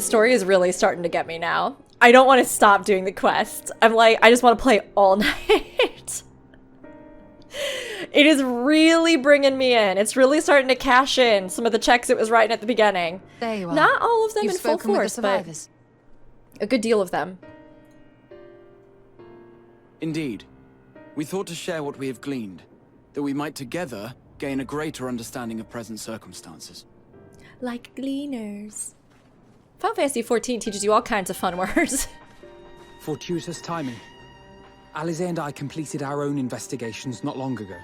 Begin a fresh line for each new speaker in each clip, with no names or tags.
the story is really starting to get me now. I don't want to stop doing the quest. I'm like, I just want to play all night. It is really bringing me in. It's really starting to cash in some of the checks it was writing at the beginning.
There you are.
Not all of them
You've
in full
spoken with the
force, but
survivors.
a good deal of them.
Indeed. We thought to share what we have gleaned, that we might together gain a greater understanding of present circumstances.
Like gleaners. Final Fantasy XIV teaches you all kinds of fun words.
Fortuitous timing. Alize and I completed our own investigations not long ago.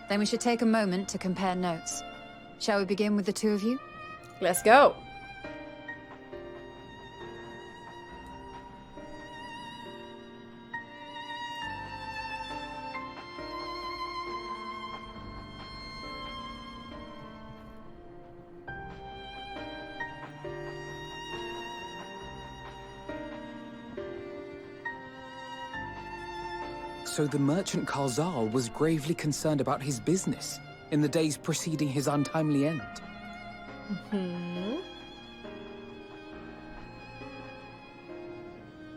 Then we should take a moment to compare notes. Shall we begin with the two of you?
Let's go.
So the merchant Karzal was gravely concerned about his business in the days preceding his untimely end.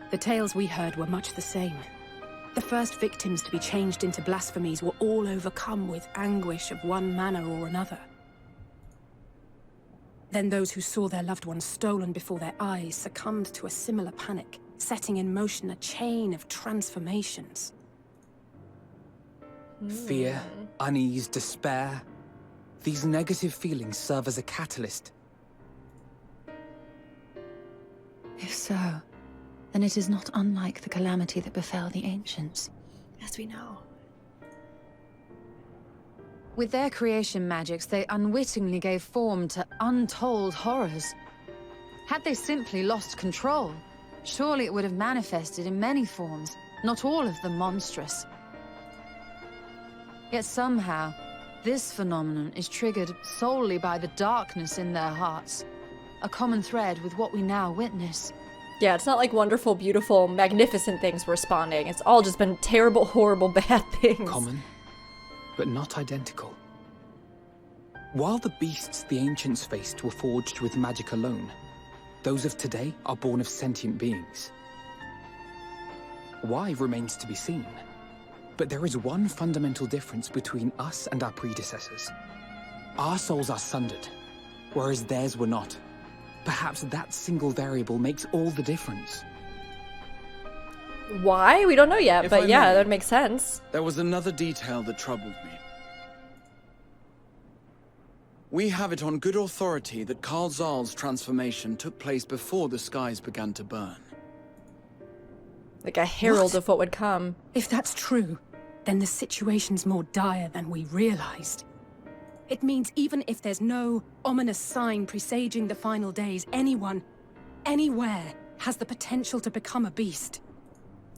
The tales we heard were much the same. The first victims to be changed into blasphemies were all overcome with anguish of one manner or another. Then those who saw their loved ones stolen before their eyes succumbed to a similar panic, setting in motion a chain of transformations.
Fear, unease, despair. These negative feelings serve as a catalyst.
If so, then it is not unlike the calamity that befell the ancients.
As we know.
With their creation magics, they unwittingly gave form to untold horrors. Had they simply lost control, surely it would have manifested in many forms, not all of them monstrous. Yet somehow, this phenomenon is triggered solely by the darkness in their hearts, a common thread with what we now witness.
Yeah, it's not like wonderful, beautiful, magnificent things responding. It's all just been terrible, horrible, bad things.
Common, but not identical. While the beasts the ancients faced were forged with magic alone, those of today are born of sentient beings. Why remains to be seen. But there is one fundamental difference between us and our predecessors. Our souls are sundered, whereas theirs were not. Perhaps that single variable makes all the difference.
Why? We don't know yet, but yeah, that would make sense.
There was another detail that troubled me. We have it on good authority that Karzal's transformation took place before the skies began to burn.
Like a herald of what would come.
If that's true, then the situation's more dire than we realized. It means even if there's no ominous sign presaging the final days, anyone, anywhere, has the potential to become a beast.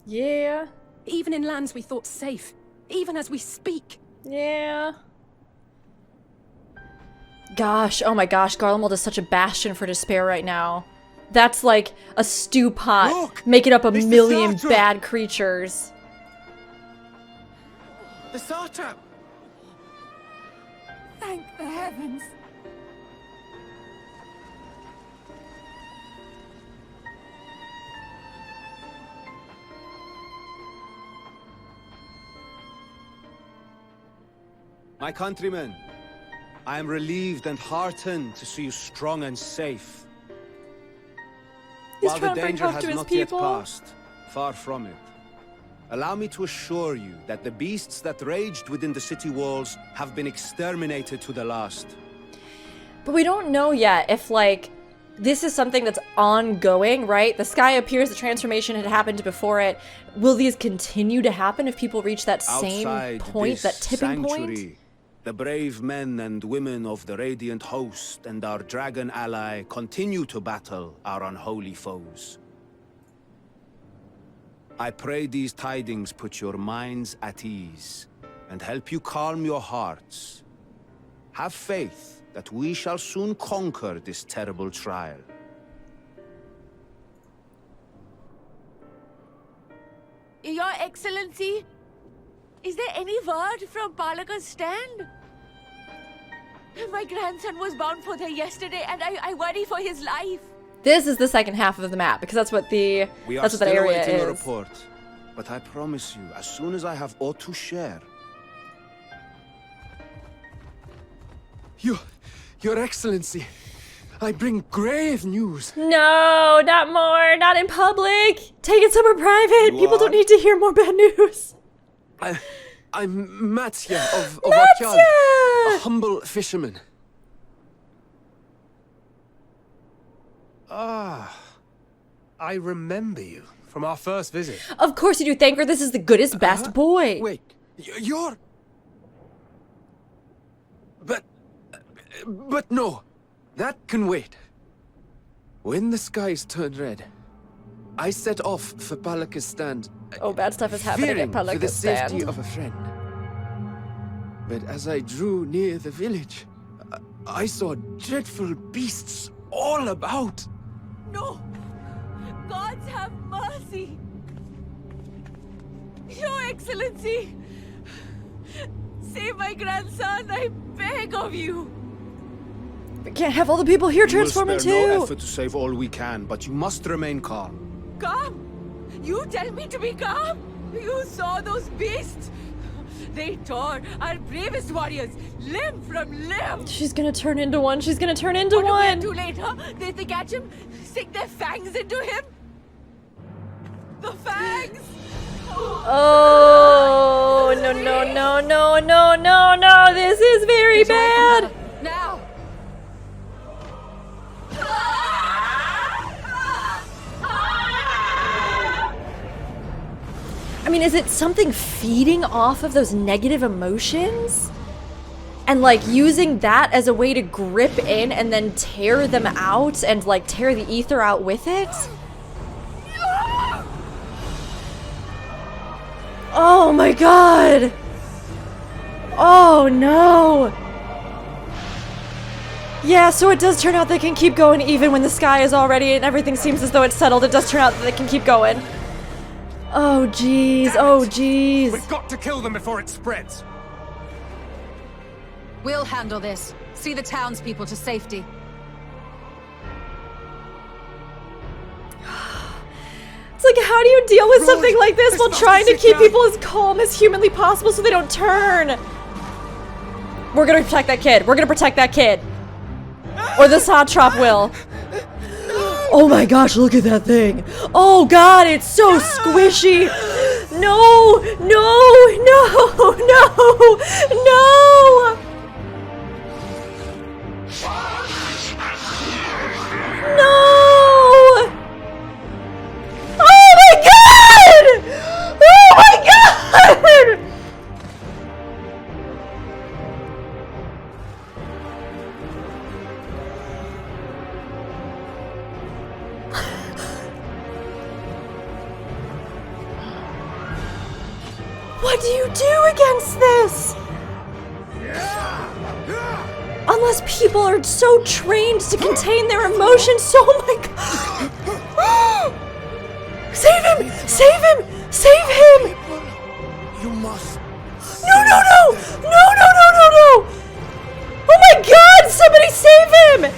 Yeah.
Even in lands we thought safe, even as we speak.
Yeah. Gosh, oh my gosh, Garlemald is such a bastion for despair right now. That's like a stew pot,
Look,
making up a
it's the
million
Vrtra.
bad creatures.
The Vrtra!
Thank the heavens!
My countrymen, I am relieved and heartened to see you strong and safe.
He's
While the
trying to bring
danger
hope
has
to his
not yet
people.
passed, far from it, allow me to assure you that the beasts that raged within the city walls have been exterminated to the last.
But we don't know yet if, like, this is something that's ongoing, right? The sky appears, the transformation had happened before it. Will these continue to happen if people reach that same
Outside
point,
this
that tipping
sanctuary,
point?
the brave men and women of the Radiant Host and our dragon ally continue to battle our unholy foes. I pray these tidings put your minds at ease and help you calm your hearts. Have faith that we shall soon conquer this terrible trial.
Your Excellency, is there any word from Palaka's stand? My grandson was bound for there yesterday, and I worry for his life.
This is the second half of the map, because that's what the
We are
that's what that
still
area
awaiting a
is.
report, but I promise you, as soon as I have aught to share.
Your Excellency, I bring grave news.
No, not more, not in public. Take it somewhere private.
You
People don't
are?
need to hear more bad news.
I'm Matysa of
Matysa!
Akyal, a humble fisherman.
Ah, I remember you from our first visit.
Of course you do, Thanker. This is the goodest, best boy.
Wait, you're... But no, that can wait. When the skies turned red, I set off for Palaka's stand.
Oh, bad stuff is happening at
fearing for the
Palaka's
safety
stand.
of a friend. But as I drew near the village, I saw dreadful beasts all about.
No! Gods have mercy! Your Excellency! Save my grandson, I beg of you!
We can't have all the people here
We will
transforming
spare no
too.
effort to save all we can, but you must remain calm.
Calm? You tell me to be calm? You saw those beasts? They tore our bravest warriors limb from limb!
She's gonna turn into one. She's gonna turn into
What if we're
one.
too late, huh? They catch him, stick their fangs into him? The fangs!
Oh, no, no, no, no, no, no, no. This is very
Get away from
bad.
her. Now!
I mean, is it something feeding off of those negative emotions? And like using that as a way to grip in and then tear them out and like tear the ether out with it? Oh my god! Oh no! Yeah, so it does turn out they can keep going even when the sky is already and everything seems as though it's settled. It does turn out that they can keep going. Oh jeez, oh jeez.
We've got to kill them before it spreads.
We'll handle this. See the townspeople to safety.
It's like, how do you deal with something like this while
as fast
trying
as
to
you
keep
can.
people as calm as humanly possible so they don't turn? We're gonna protect that kid. We're gonna protect that kid. Or the Satrap will. Oh my gosh, look at that thing. Oh god, it's so squishy. No, no, no, no, no. No. Oh my god! Oh my god! What do you do against this? Unless people are so trained to contain their emotions, so oh my god! Save him! Save him! Save him!
You must.
No, no, no! No, no, no, no, no! Oh my god! Somebody save him!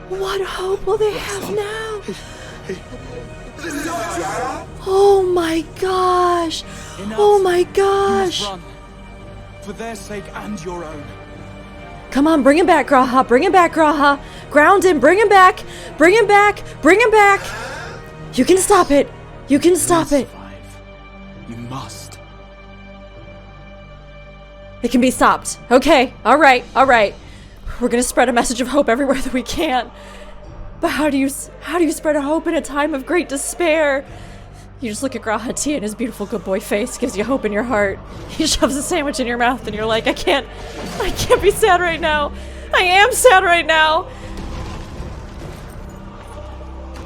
What hope will they have now? Oh my gosh! Oh my gosh!
Run. For their sake and your own.
Come on, bring him back, Graha. Bring him back, Graha. Ground him. Bring him back. Bring him back. Bring him back. You can stop it. You can stop it.
You must.
It can be stopped. Okay. All right. All right. We're gonna spread a message of hope everywhere that we can. But how do you spread a hope in a time of great despair? You just look at Grahati and his beautiful good boy face gives you hope in your heart. He shoves a sandwich in your mouth and you're like, I can't be sad right now. I am sad right now.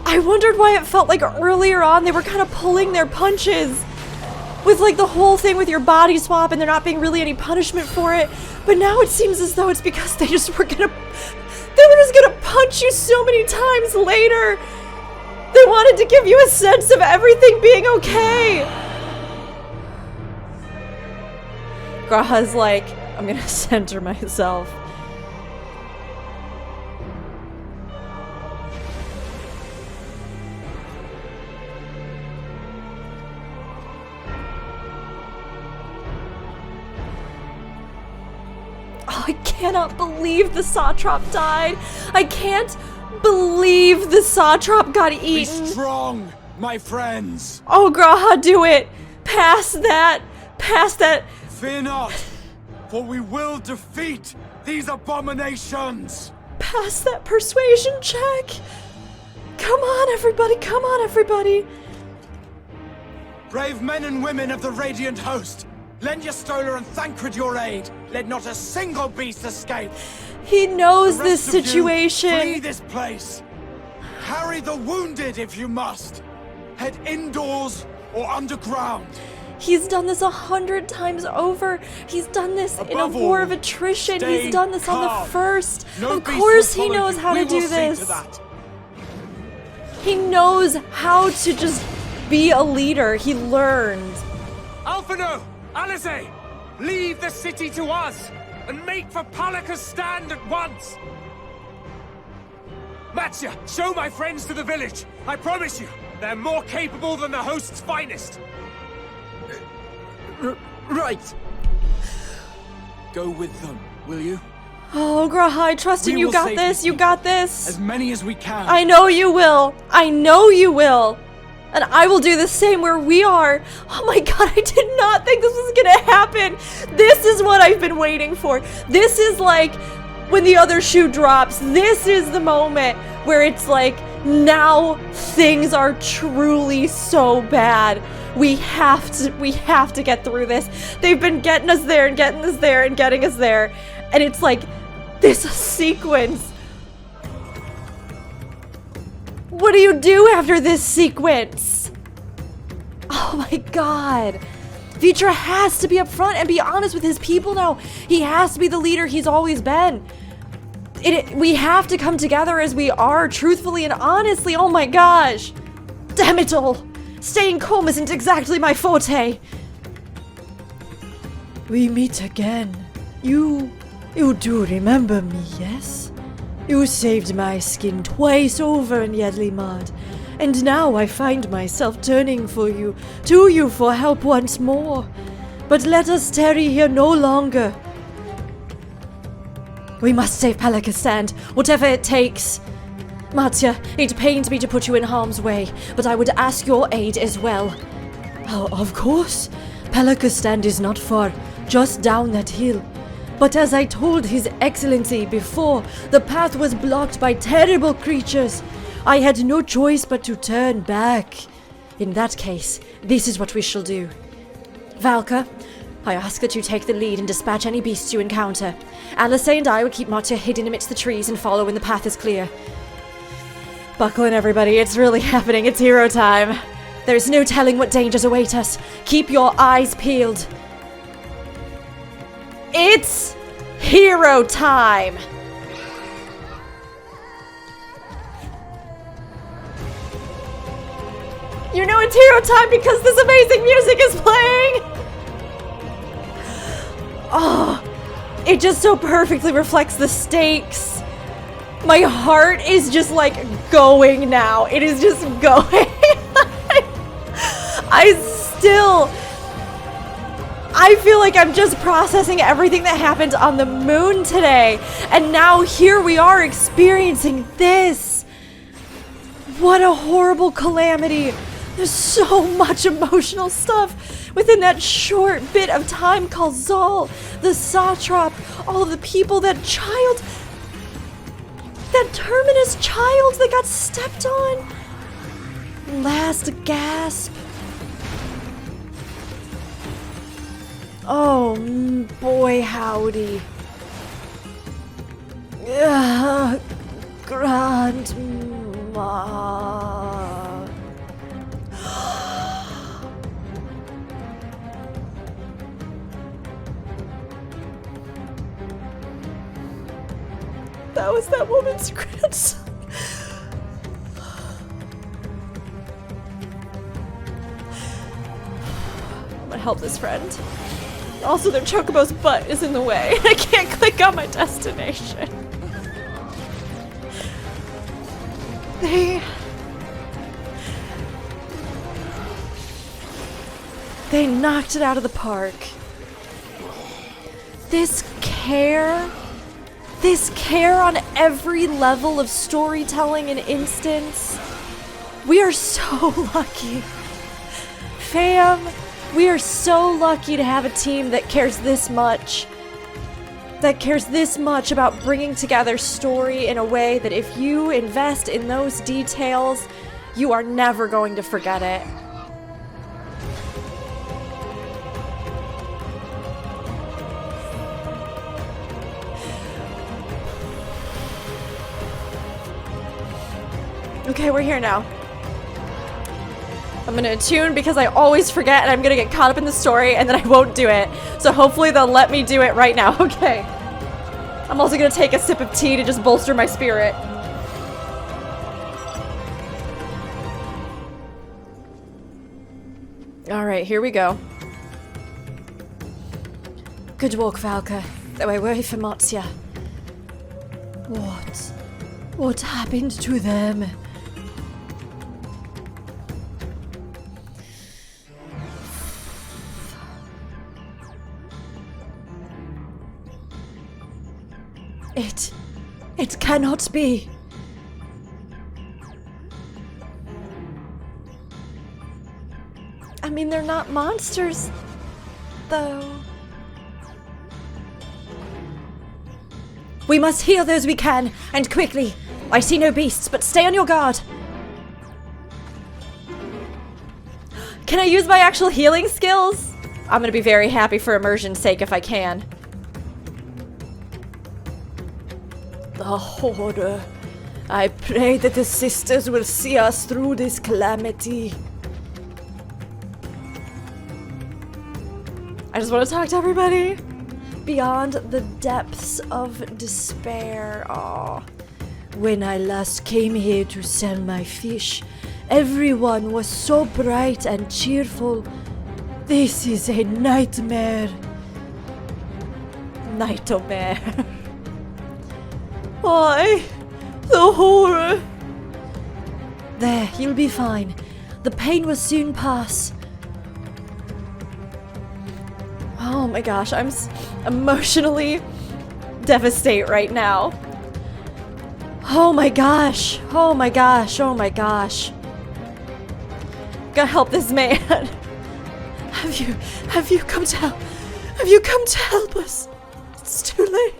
I wondered why it felt like earlier on they were kind of pulling their punches with like the whole thing with your body swap and there not being really any punishment for it. But now it seems as though it's because they were just gonna punch you so many times later They wanted to give you a sense of everything being okay. Graha's like, I'm gonna center myself. Oh, I cannot believe the Satrap died. I can't believe the Satrap got eaten.
Be strong, my friends.
Oh, Graha, do it. Pass that. Pass that.
Fear not, for we will defeat these abominations.
Pass that persuasion check. Come on, everybody. Come on, everybody.
Brave men and women of the Radiant Host, lend your Stola and Thancred your aid. Let not a single beast escape.
He knows
The
this
rest of you,
situation.
flee this place. Carry the wounded if you must. Head indoors or underground.
He's done this 100 times over. He's done this in a
Above
war
all,
of attrition.
stay
He's done this on the
calm.
first.
No
Of
beast
course
will
he
follow
knows
you.
how
We
to
will
do
see
this.
to that.
He knows how to just be a leader. He learned.
Alphino! Alice! Leave the city to us, and make for Palaka's stand at once! Matysa, show my friends to the village. I promise you, they're more capable than the host's finest.
Right. Go with them, will you?
Oh, Graha, I trust in
We
you.
will
Got
save
this.
these
You
people.
got this.
As many as we can.
I know you will. I know you will. And I will do the same where we are. Oh my god, I did not think this was gonna happen. This is what I've been waiting for. This is like when the other shoe drops. This is the moment where it's like, now things are truly so bad. We have to get through this. They've been getting us there and getting us there and getting us there. And it's like this sequence. What do you do after this sequence? Oh my god. Vrtra has to be up front and be honest with his people now. He has to be the leader he's always been. We have to come together as we are, truthfully and honestly. Oh my gosh. Damn it all. Staying calm isn't exactly my forte. We meet again. You do remember me, yes? You saved my skin twice over in Yedlimad, and now I find myself turning to you for help once more. But let us tarry here no longer. We must save Palaka's stand, whatever it takes. Matysa, it pains me to put you in harm's way, but I would ask your aid as well. Oh, of course. Palaka's stand is not far, just down that hill. But as I told His Excellency before, the path was blocked by terrible creatures. I had no choice but to turn back. In that case, this is what we shall do. Valka, I ask that you take the lead and dispatch any beasts you encounter. Alice and I will keep Matysa hidden amidst the trees and follow when the path is clear. Buckle in, everybody. It's really happening. It's hero time. There's no telling what dangers await us. Keep your eyes peeled. It's hero time! You know it's hero time because this amazing music is playing! Oh, it just so perfectly reflects the stakes. My heart is just like going now. It is just going. I feel like I'm just processing everything that happened on the moon today. And now here we are experiencing this. What a horrible calamity. There's so much emotional stuff within that short bit of time called Zal, the Satrap, all of the people, that child, that Terminus child that got stepped on. Last gasp. Oh boy, howdy. Grandma. That was that woman's grandson. help this friend. Also, their chocobo's butt is in the way. I can't click on my destination. They knocked it out of the park. This care on every level of storytelling and instance. We are so lucky. Fam, we are so lucky to have a team that cares this much. That cares this much about bringing together story in a way that if you invest in those details, you are never going to forget it. Okay, we're here now. I'm gonna attune because I always forget and I'm gonna get caught up in the story and then I won't do it. So hopefully they'll let me do it right now. Okay. I'm also gonna take a sip of tea to just bolster my spirit. Alright, here we go. Good walk, Valka. Though I worry for Matysa. What happened to them? It cannot be. I mean, they're not monsters, though. We must heal those we can, and quickly. I see no beasts, but stay on your guard. Can I use my actual healing skills? I'm gonna be very happy for immersion's sake if I can. The Horde. I pray that the sisters will see us through this calamity. I just want to talk to everybody. Beyond the depths of despair. Aw. When I last came here to sell my fish, everyone was so bright and cheerful. This is a nightmare. Nightmare. Why? The horror. There, you'll be fine. The pain will soon pass. Oh my gosh, I'm emotionally devastated right now. Oh my gosh. Oh my gosh. Oh my gosh. Gotta help this man. Have you come to help? Have you come to help us? It's too late.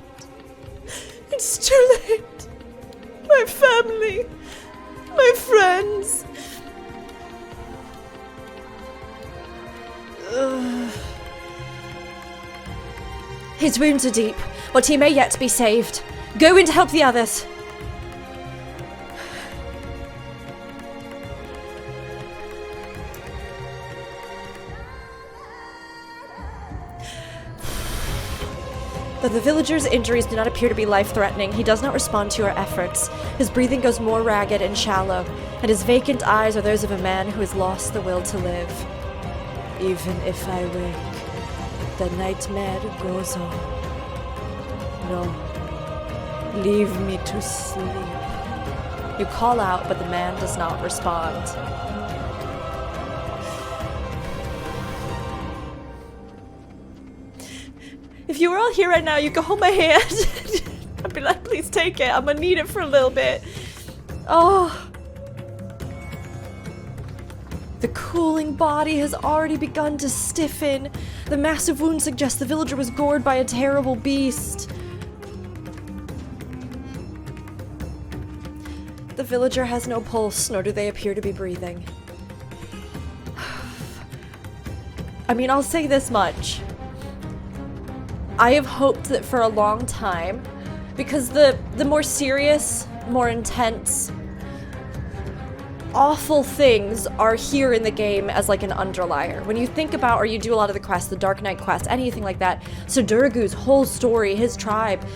It's too late. My family. My friends. His wounds are deep, but he may yet be saved. Go in to help the others. Though the villager's injuries do not appear to be life-threatening, he does not respond to our efforts. His breathing goes more ragged and shallow, and his vacant eyes are those of a man who has lost the will to live. Even if I wake, the nightmare goes on. No. Leave me to sleep. You call out, but the man does not respond. If you were all here right now, you could hold my hand. I'd be like, please take it. I'm gonna need it for a little bit. Oh. The cooling body has already begun to stiffen. The massive wound suggests the villager was gored by a terrible beast. The villager has no pulse, nor do they appear to be breathing. I mean, I'll say this much. I have hoped that for a long time, because the more serious, more intense, awful things are here in the game as like an underlier. When you think about, or you do a lot of the quests, the Dark Knight quest, anything like that, Sudurgu's whole story, his tribe,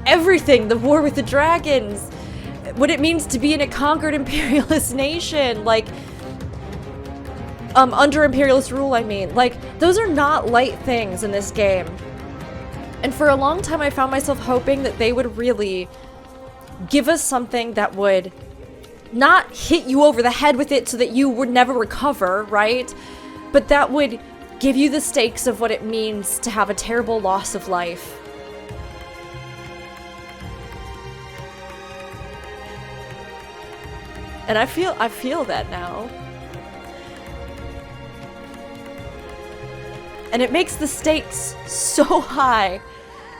everything, the war with the dragons, what it means to be in a conquered imperialist nation, like, under Imperialist rule, I mean. Like, those are not light things in this game. And for a long time, I found myself hoping that they would really give us something that would not hit you over the head with it so that you would never recover, right? But that would give you the stakes of what it means to have a terrible loss of life. And I feel that now. And it makes the stakes so high.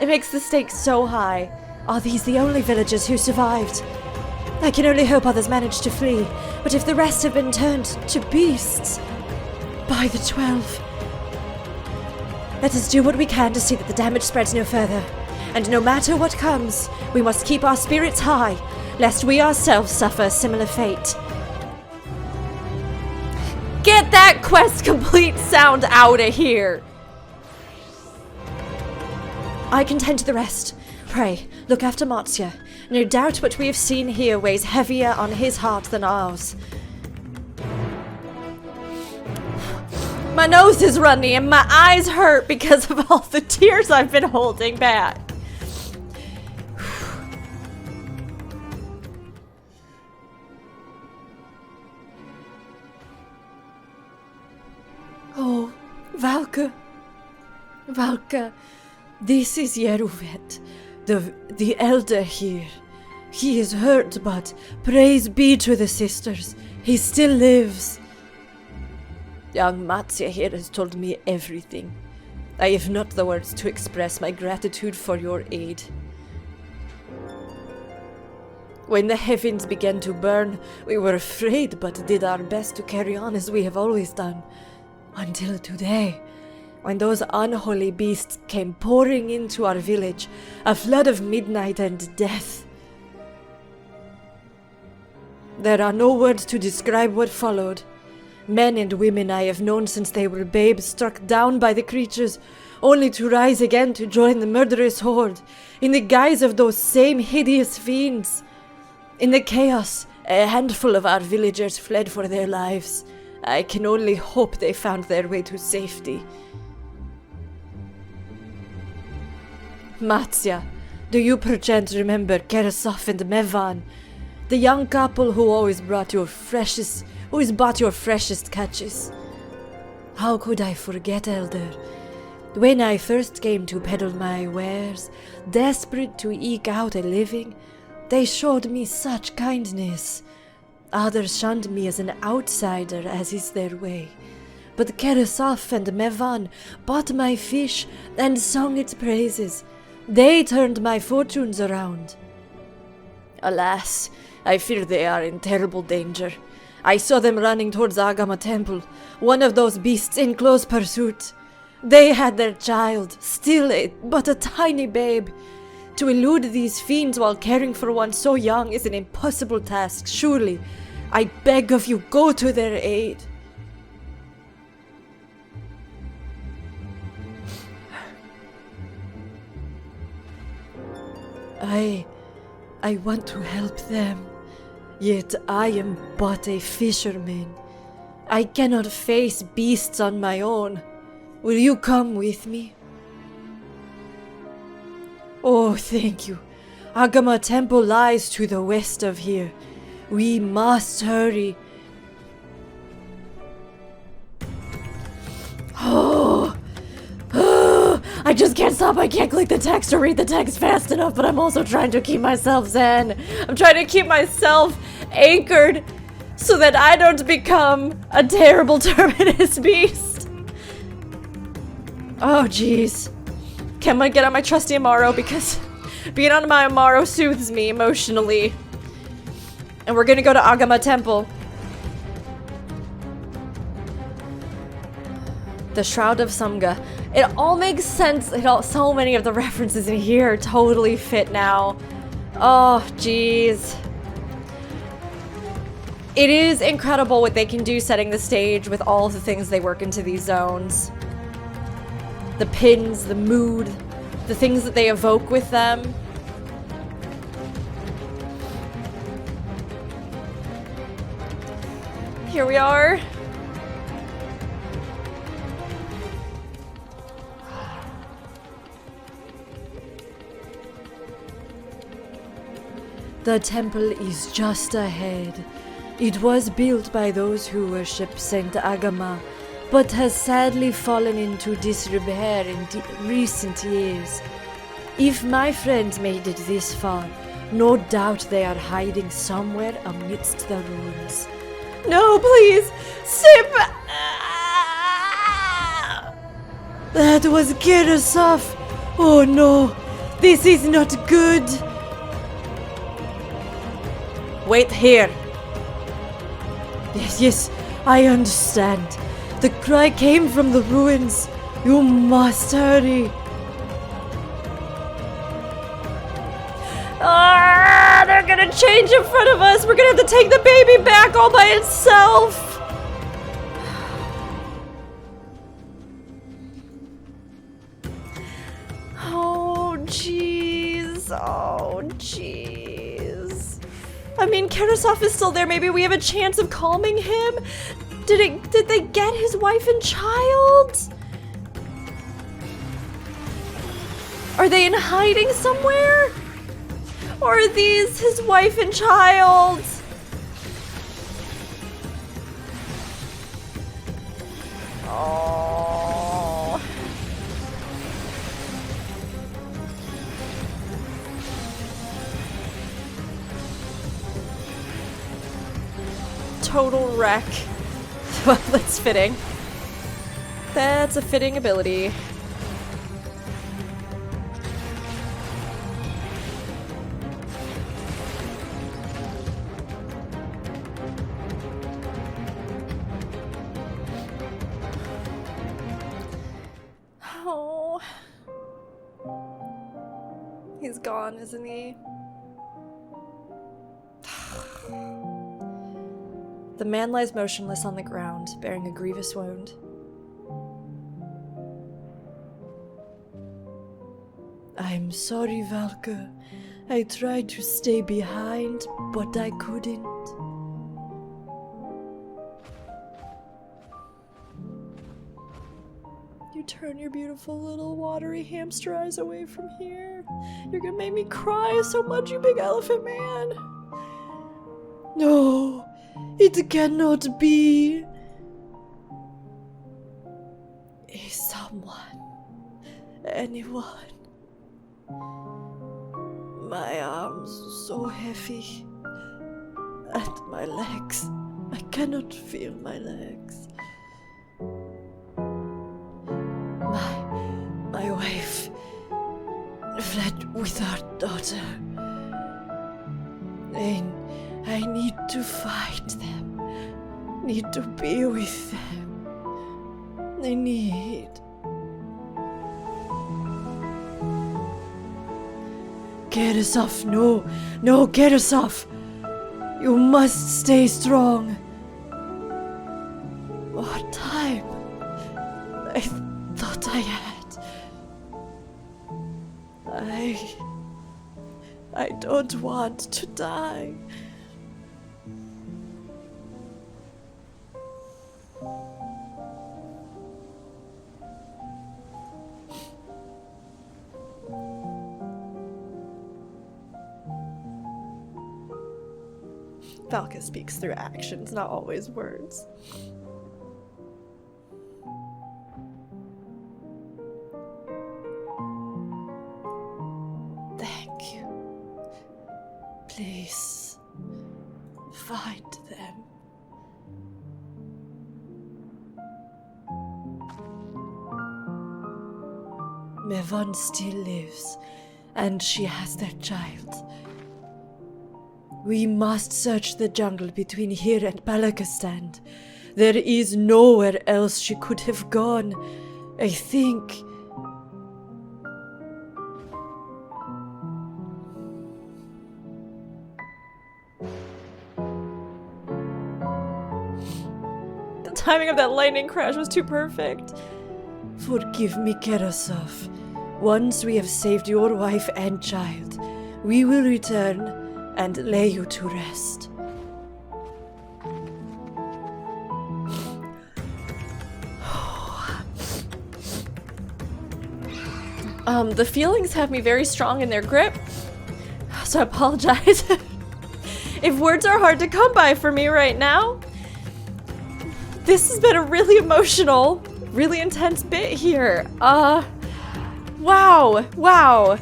It makes the stakes so high. Are these the only villagers who survived? I can only hope others managed to flee, but if the rest have been turned to beasts by the 12, let us do what we can to see that the damage spreads no further. And no matter what comes, we must keep our spirits high, lest we ourselves suffer a similar fate. Get that quest complete sound out of here! I can tend to the rest. Pray, look after Matysa. No doubt what we have seen here weighs heavier on his heart than ours. My nose is runny and my eyes hurt because of all the tears I've been holding back. Oh, Valka. Valka, this is Yeruvet, the elder here. He is hurt, but praise be to the sisters. He still lives. Young Matysa here has told me everything. I have not the words to express my gratitude for your aid. When the heavens began to burn, we were afraid, but did our best to carry on as we have always done. Until today, when those unholy beasts came pouring into our village, a flood of midnight and death. There are no words to describe what followed. Men and women I have known since they were babes, struck down by the creatures, only to rise again to join the murderous horde, in the guise of those same hideous fiends. In the chaos, a handful of our villagers fled for their lives. I can only hope they found their way to safety. Matysa, do you perchance remember Karasov and Mehvan, the young couple who always bought your freshest catches? How could I forget, Elder? When I first came to peddle my wares, desperate to eke out a living, they showed me such kindness. Others shunned me as an outsider, as is their way. But Karasov and Mehvan bought my fish and sung its praises. They turned my fortunes around. Alas, I fear they are in terrible danger. I saw them running towards Agama Temple, one of those beasts in close pursuit. They had their child, but a tiny babe. To elude these fiends while caring for one so young is an impossible task, surely. I beg of you, go to their aid. I want to help them, yet I am but a fisherman. I cannot face beasts on my own. Will you come with me? Oh, thank you. Agama Temple lies to the west of here. We must hurry. I just can't stop. I can't click the text or read the text fast enough, but I'm also trying to keep myself zen. I'm trying to keep myself anchored so that I don't become a terrible terminus beast. Oh, jeez. Can I get on my trusty Amaro? Because being on my Amaro soothes me emotionally. And we're gonna go to Agama Temple. The Shroud of Sumga. It all makes sense. So many of the references in here totally fit now. Oh, jeez. It is incredible what they can do setting the stage with all of the things they work into these zones. The pins, the mood, the things that they evoke with them. Here we are. The temple is just ahead. It was built by those who worship Saint Agama, but has sadly fallen into disrepair in recent years. If my friends made it this far, no doubt they are hiding somewhere amidst the ruins. No, please! Sip! That was Gerasov! Oh no! This is not good! Wait here! Yes, I understand. The cry came from the ruins. You must hurry. Ah, they're gonna change in front of us. We're gonna have to take the baby back all by itself. Oh, jeez. Oh, jeez. I mean, Gerasov is still there. Maybe we have a chance of calming him. Did they get his wife and child? Are they in hiding somewhere? Or are these his wife and child? Oh. Total wreck. Well, that's fitting. That's a fitting ability. Oh. He's gone, isn't he? The man lies motionless on the ground, bearing a grievous wound. I'm sorry, Valka. I tried to stay behind, but I couldn't. You turn your beautiful little watery hamster eyes away from here. You're gonna make me cry so much, you big elephant man. No. It cannot be. Is someone, anyone? My arms so heavy, and my legs. I cannot feel my legs. My wife fled with our daughter. I need to fight them. Need to be with them. I need. Gerasov, no, Gerasov. You must stay strong. What time? I thought I had. I don't want to die. Valka speaks through actions, not always words. Thank you. Please, find them. Mehvan still lives, and she has their child. We must search the jungle between here and Palaka. There is nowhere else she could have gone. I think. The timing of that lightning crash was too perfect. Forgive me, Gerasov. Once we have saved your wife and child, we will return and lay you to rest. The feelings have me very strong in their grip, so I apologize. If words are hard to come by for me right now, this has been a really emotional, really intense bit here. Wow. Wow.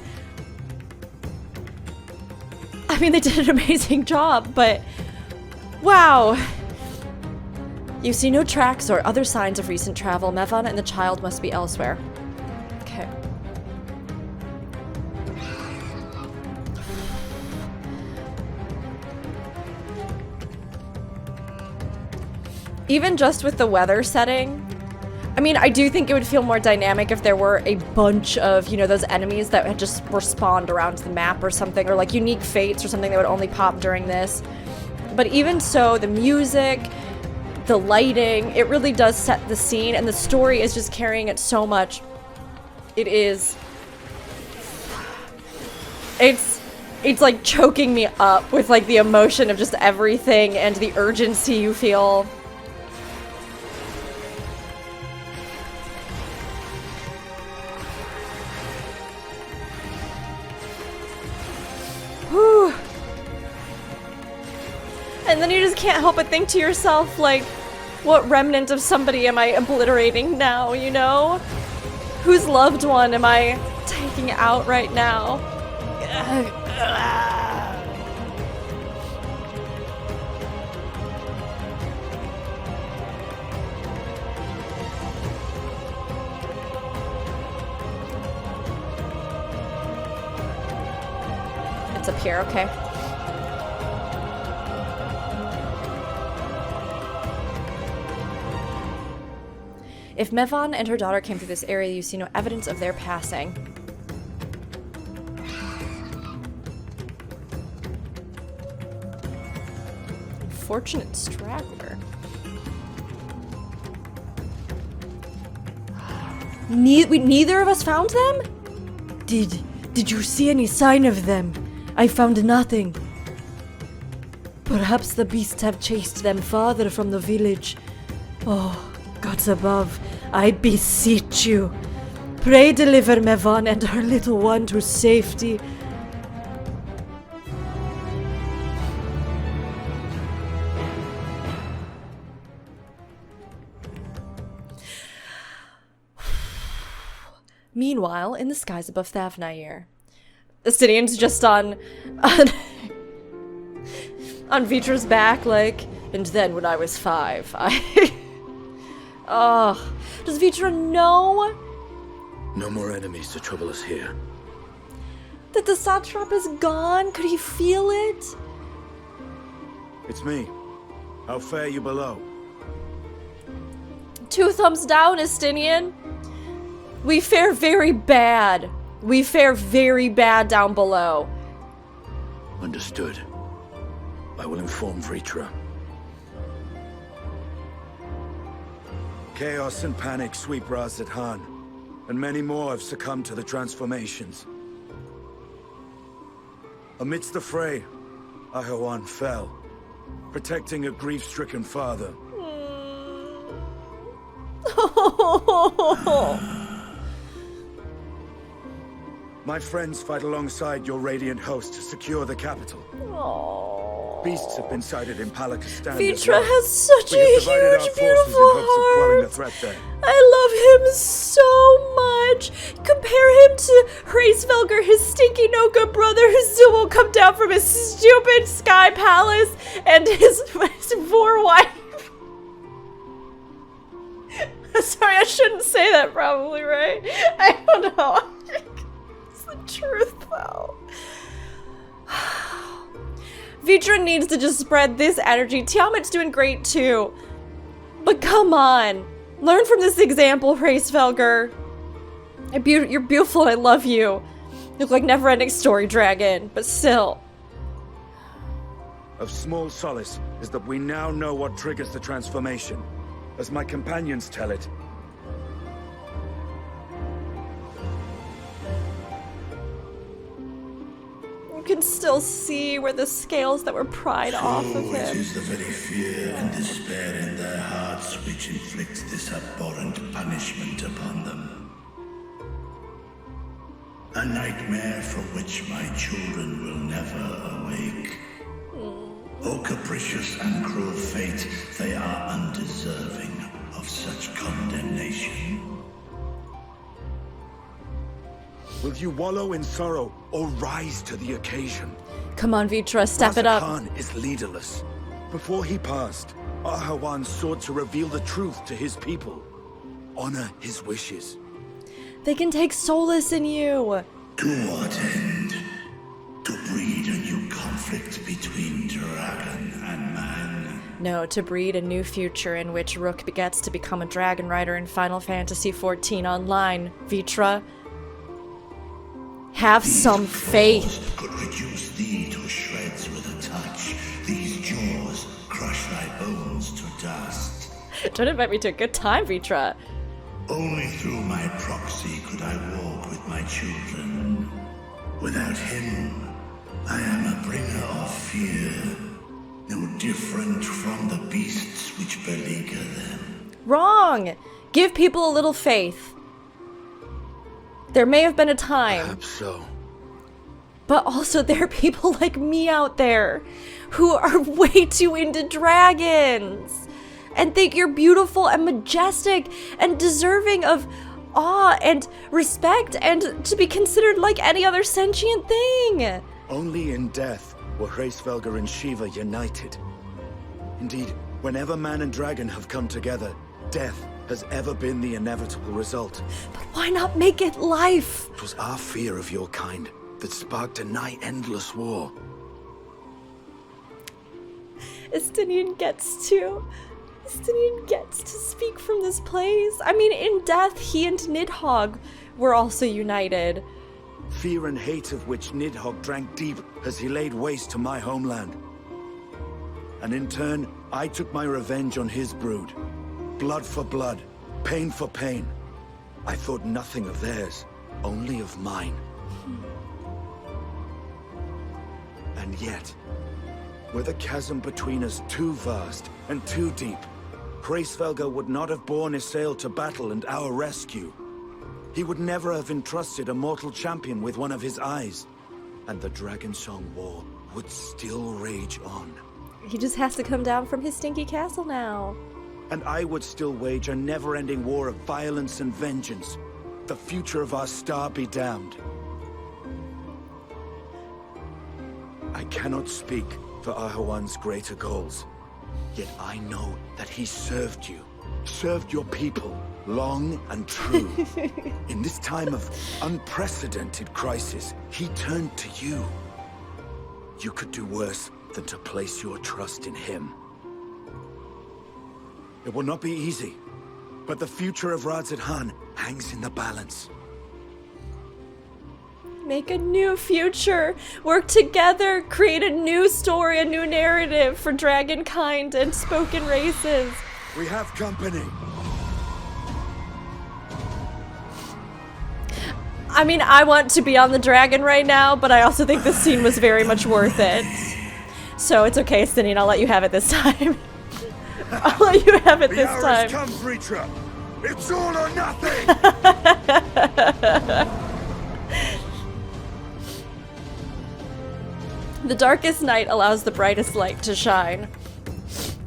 I mean, they did an amazing job, but wow. You see no tracks or other signs of recent travel. Mehvan and the child must be elsewhere. Okay. Even just with the weather setting, I mean, I do think it would feel more dynamic if there were a bunch of, you know, those enemies that had just were spawned around the map or something, or like unique fates or something that would only pop during this. But even so, the music, the lighting, it really does set the scene, and the story is just carrying it so much. It is... It's like choking me up with like the emotion of just everything and the urgency you feel. Whew. And then you just can't help but think to yourself, like, what remnant of somebody am I obliterating now, you know? Whose loved one am I taking out right now? It's up here, okay. If Mehvan and her daughter came through this area, you see no evidence of their passing. Unfortunate straggler. Neither of us found them? Did you see any sign of them? I found nothing. Perhaps the beasts have chased them farther from the village. Oh, gods above, I beseech you. Pray deliver Mehvan and her little one to safety. Meanwhile, in the skies above Thavnair, Estinien's just on Vrtra's back, like, and then when I was 5, Oh, does Vrtra know?
No more enemies to trouble us here.
That the satrap is gone? Could he feel it?
It's me. How fare you below?
2 thumbs down, Estinien. We fare very bad. We fare very bad down below.
Understood. I will inform Vrtra. Chaos and panic sweep Radz-at-Han, and many more have succumbed to the transformations. Amidst the fray, Ahawan fell, protecting a grief-stricken father. My friends fight alongside your radiant host to secure the capital.
Aww.
Beasts have been sighted in Palaka stand.
Vrtra has such a huge, beautiful heart. I love him so much. Compare him to Hraesvelgr, his stinky no good brother who still won't come down from his stupid sky palace, and his poor wife. Sorry, I shouldn't say that probably, right? I don't know. It's the truth, though. Vrtra needs to just spread this energy. Tiamat's doing great, too. But come on. Learn from this example, Hraesvelgr. You're beautiful and I love you. You look like never-ending story dragon, but still.
Of small solace is that we now know what triggers the transformation. As my companions tell it,
you can still see where the scales that were pried off of him.
It is the very fear and despair in their hearts which inflicts this abhorrent punishment upon them. A nightmare from which my children will never awake. O capricious and cruel fate, they are undeserving of such condemnation.
Will you wallow in sorrow or rise to the occasion?
Come on, Vrtra, step it up.
Radz-at-Han is leaderless. Before he passed, Ahawan sought to reveal the truth to his people. Honor his wishes.
They can take solace in you.
To what end? To breed a new conflict between dragon and man?
No, to breed a new future in which Rook gets to become a dragon rider in Final Fantasy XIV Online. Vrtra, have some faith.
Could reduce thee to shreds with a touch. These jaws crush thy bones to dust.
Don't invite me to a good time, Vrtra.
Only through my proxy could I walk with my children. Without him, I am a bringer of fear, no different from the beasts which beleaguer them.
Wrong! Give people a little faith. There may have been a time.
Perhaps so.
But also there are people like me out there who are way too into dragons and think you're beautiful and majestic and deserving of awe and respect and to be considered like any other sentient thing.
Only in death were Hraesvelgr and Shiva united. Indeed, whenever man and dragon have come together, death has ever been the inevitable result.
But why not make it life?
It was our fear of your kind that sparked a nigh-endless war.
Estinien gets to speak from this place. I mean, in death, he and Nidhogg were also united.
Fear and hate of which Nidhogg drank deep as he laid waste to my homeland. And in turn, I took my revenge on his brood. Blood for blood, pain for pain. I thought nothing of theirs, only of mine. And yet, were the chasm between us too vast and too deep, Hraesvelgr would not have borne Isael to battle and our rescue. He would never have entrusted a mortal champion with one of his eyes, and the Dragonsong War would still rage on.
He just has to come down from his stinky castle now.
And I would still wage a never-ending war of violence and vengeance. The future of our star be damned. I cannot speak for Ahawan's greater goals. Yet I know that he served you, served your people, long and true. In this time of unprecedented crisis, he turned to you. You could do worse than to place your trust in him. It will not be easy, but the future of Radz-at-Han hangs in the balance.
Make a new future. Work together. Create a new story, a new narrative for dragonkind and spoken races.
We have company.
I mean, I want to be on the dragon right now, but I also think this scene was very much worth it. So it's okay, Estinien, I'll let you have it this time. I'll let you have it this time.
The hour has come, Vrtra. It's all or nothing!
The darkest night allows the brightest light to shine.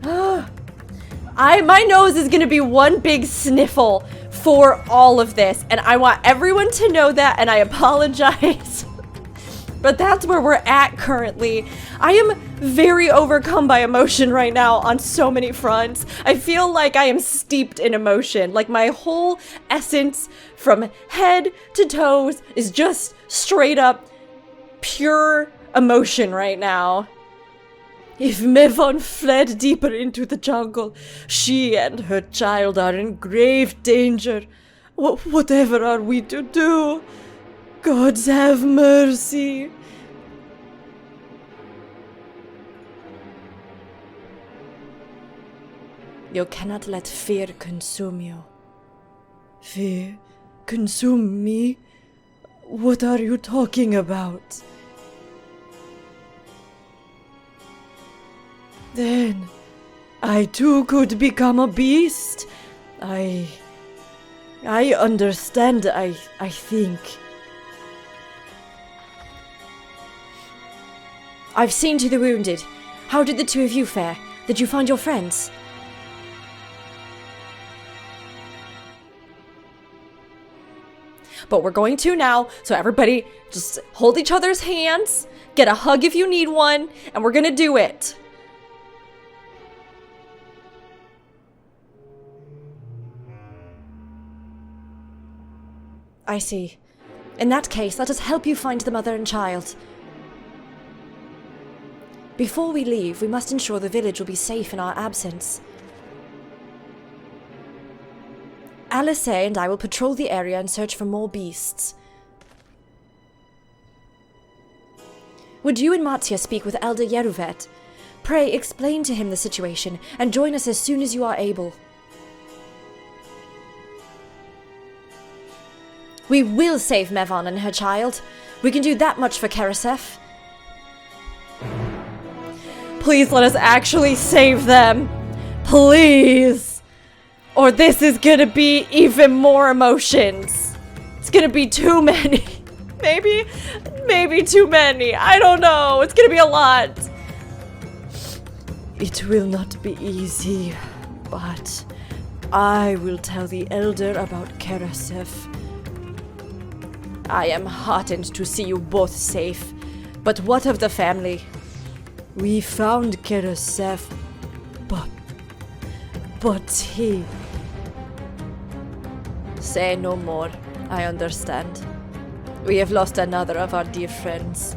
My nose is gonna be one big sniffle for all of this, and I want everyone to know that, and I apologize. But that's where we're at currently. I am very overcome by emotion right now on so many fronts. I feel like I am steeped in emotion. Like my whole essence from head to toes is just straight up pure emotion right now. If Mehvan fled deeper into the jungle, she and her child are in grave danger. Whatever are we to do? Gods have mercy. You cannot let fear consume you. Fear? Consume me? What are you talking about? Then, I too could become a beast. I understand, I think. I've seen to the wounded. How did the two of you fare? Did you find your friends? But we're going to now, so everybody just hold each other's hands, get a hug if you need one, and we're gonna do it. I see. In that case, let us help you find the mother and child. Before we leave, we must ensure the village will be safe in our absence. Alice and I will patrol the area and search for more beasts. Would you and Matysa speak with Elder Yeruvet? Pray explain to him the situation and join us as soon as you are able. We will save Mehvan and her child. We can do that much for Karasef. Please let us actually save them. Please. Or this is gonna be even more emotions. It's gonna be too many. Maybe too many. I don't know. It's gonna be a lot. It will not be easy, but I will tell the Elder about Karasef. I am heartened to see you both safe, but what of the family? We found Karasef, but he... Say no more, I understand. We have lost another of our dear friends.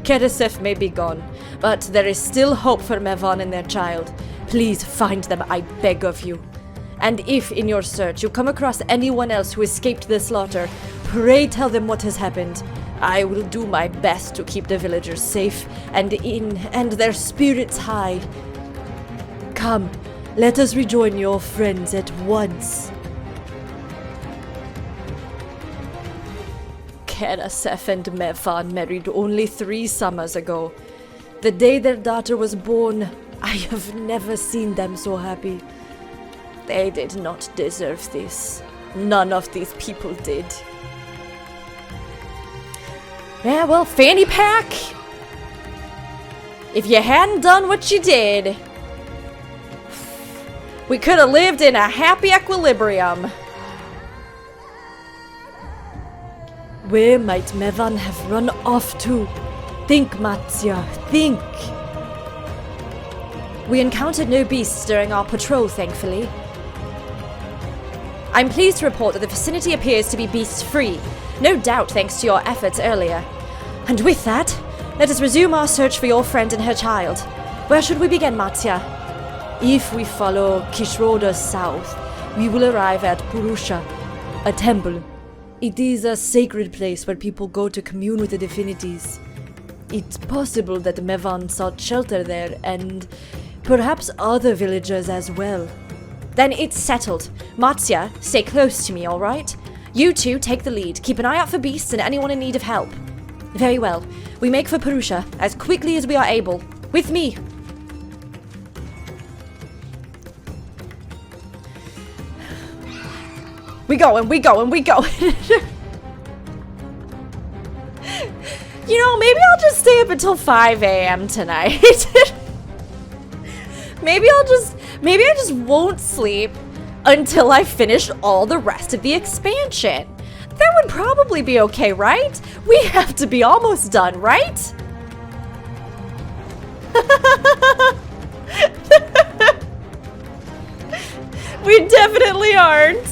Karasef may be gone, but there is still hope for Mehvan and their child. Please find them, I beg of you. And if, in your search, you come across anyone else who escaped the slaughter, pray tell them what has happened. I will do my best to keep the villagers safe and their spirits high. Come, let us rejoin your friends at once. Karasef and Mehvan married only 3 summers ago. The day their daughter was born, I have never seen them so happy. They did not deserve this. None of these people did. Yeah, well, fanny pack! If you hadn't done what you did, we could have lived in a happy equilibrium. Where might Mehvan have run off to? Think, Matysa, think! We encountered no beasts during our patrol, thankfully. I'm pleased to report that the vicinity appears to be beast-free. No doubt thanks to your efforts earlier. And with that, let us resume our search for your friend and her child. Where should we begin, Matysa? If we follow Kishroda south, we will arrive at Purusha, a temple. It is a sacred place where people go to commune with the divinities. It's possible that Mehvan sought shelter there, and perhaps other villagers as well. Then it's settled. Matysa, stay close to me, alright? You two take the lead. Keep an eye out for beasts and anyone in need of help. Very well. We make for Purusha as quickly as we are able. With me. We going. You know, maybe I'll just stay up until 5 a.m. tonight. Maybe I just won't sleep until I finish all the rest of the expansion. That would probably be okay, right? We have to be almost done, right? We definitely aren't.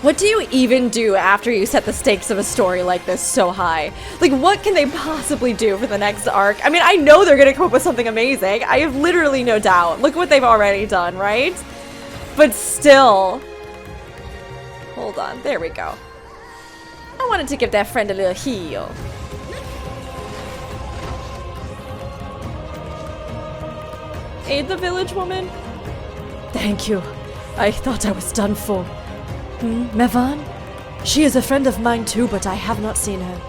What do you even do after you set the stakes of a story like this so high? Like, what can they possibly do for the next arc? I mean, I know they're gonna come up with something amazing. I have literally no doubt. Look what they've already done, right? But still. Hold on, there we go. I wanted to give that friend a little heal. Aid the village woman? Thank you. I thought I was done for. Mehvan? She is a friend of mine too, but I have not seen her.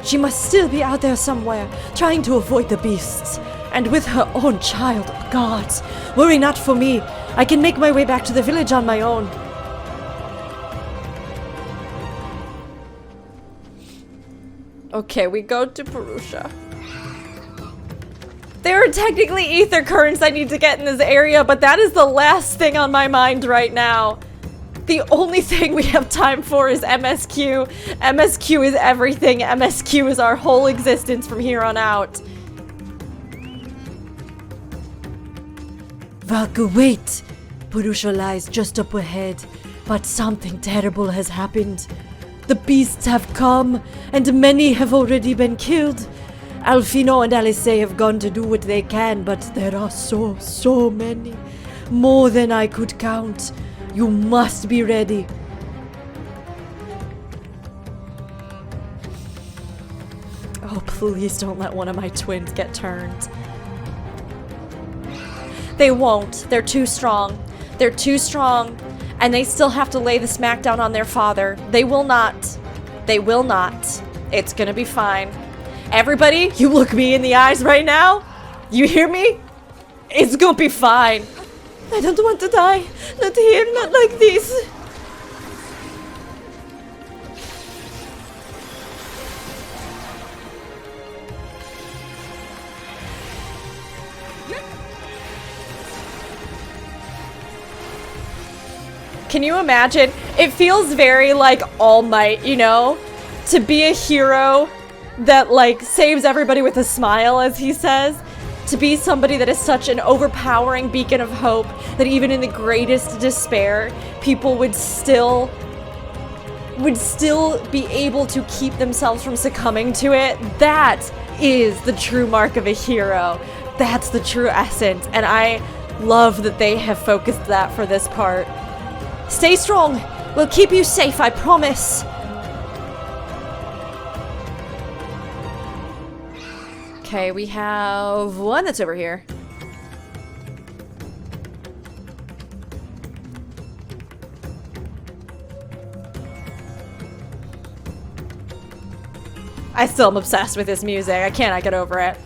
She must still be out there somewhere, trying to avoid the beasts. And with her own child, gods, worry not for me. I can make my way back to the village on my own. Okay, we go to Purusha. There are technically ether currents I need to get in this area, but that is the last thing on my mind right now. The only thing we have time for is MSQ. MSQ is everything. MSQ is our whole existence from here on out. Valka, wait! Purusha lies just up ahead, but something terrible has happened. The beasts have come, and many have already been killed. Alfino and Alice have gone to do what they can, but there are so many. More than I could count. You must be ready. Oh, please don't let one of my twins get turned. They won't. They're too strong. They're too strong. And they still have to lay the smackdown on their father. They will not. They will not. It's gonna be fine. Everybody, you look me in the eyes right now. You hear me? It's gonna be fine. I don't want to die. Not here, not like this. Can you imagine? It feels very like All Might, you know? To be a hero that like saves everybody with a smile, as he says. To be somebody that is such an overpowering beacon of hope that even in the greatest despair, people would still be able to keep themselves from succumbing to it. That is the true mark of a hero. That's the true essence. And I love that they have focused that for this part. Stay strong. We'll keep you safe, I promise. Okay, we have one that's over here. I still am obsessed with this music. I cannot get over it.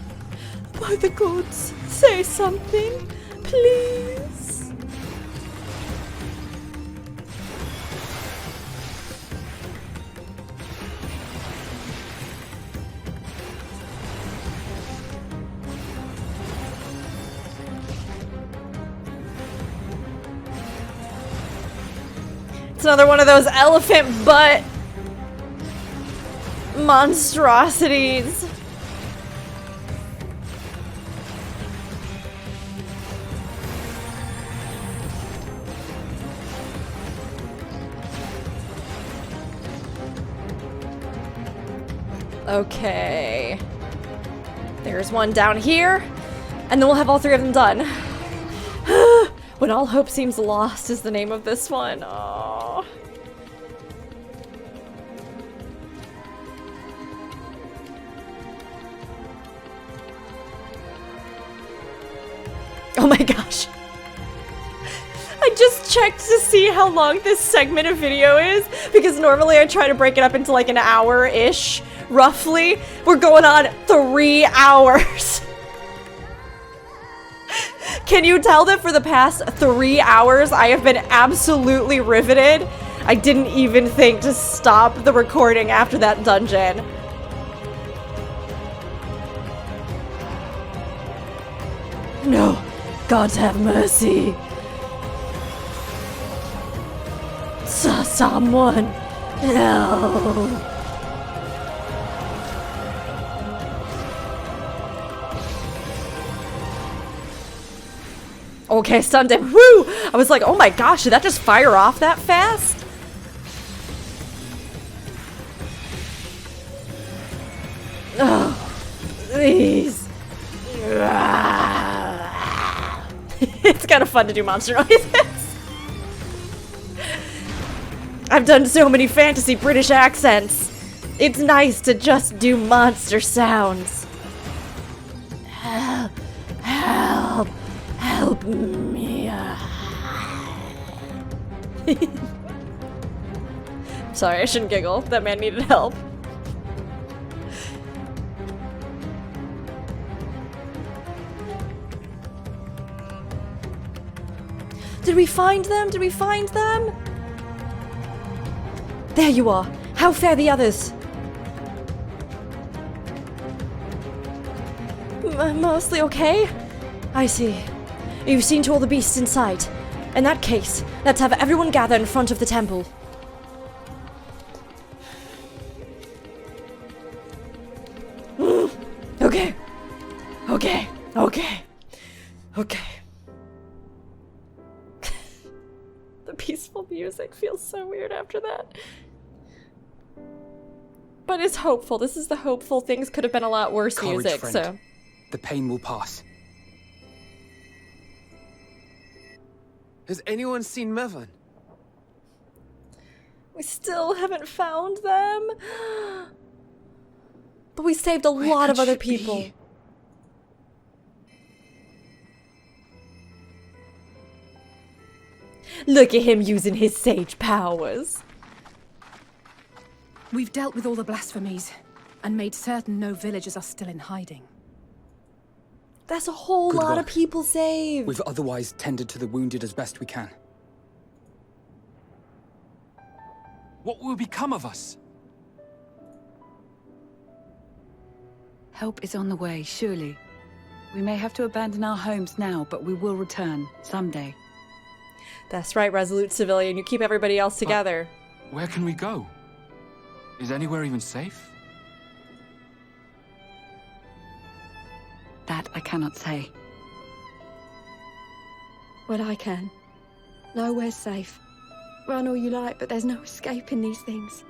By the gods, say something, please. It's another one of those elephant butt monstrosities. Okay. There's one down here, and then we'll have all three of them done. When all hope seems lost is the name of this one. Oh. Oh my gosh. I just checked to see how long this segment of video is, because normally I try to break it up into like an hour-ish, roughly. We're going on 3 hours. Can you tell that for the past 3 hours I have been absolutely riveted? I didn't even think to stop the recording after that dungeon. No, gods have mercy. Someone, no. Okay, stunned him. Woo! I was like, oh my gosh, did that just fire off that fast? Oh, please. It's kind of fun to do monster noises. I've done so many fantasy British accents. It's nice to just do monster sounds. Help. Help. Help me. Sorry, I shouldn't giggle. That man needed help. Did we find them? Did we find them? There you are. How fare the others? Mostly okay? I see. You've seen to all the beasts in sight. In that case, let's have everyone gather in front of the temple. Okay. Okay. Okay. Okay. The peaceful music feels so weird after that. But it's hopeful. This is the hopeful. Things could have been a lot worse
Courage,
music,
friend.
so.
The pain will pass.
Has anyone seen Mehvan?
We still haven't found them. But we saved a lot of other people. Look at him using his sage powers.
We've dealt with all the blasphemies and made certain no villagers are still in hiding.
That's a whole
Good
lot
work.
of people saved.
We've otherwise tended to the wounded as best we can.
What will become of us?
Help is on the way, surely. We may have to abandon our homes now, but we will return someday.
That's right, resolute civilian. You keep everybody else together.
Where can we go? Is anywhere even safe?
That I cannot say.
Well, I can. Nowhere's safe. Run all you like, but there's no escaping these things.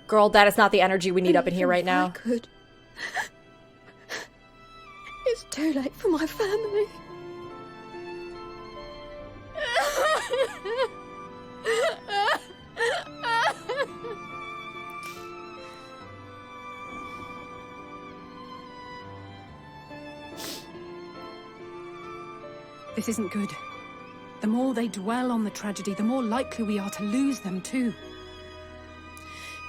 Girl, that is not the energy we need up in here right now.
I could. It's too late for my family.
This isn't good. The more they dwell on the tragedy, the more likely we are to lose them too.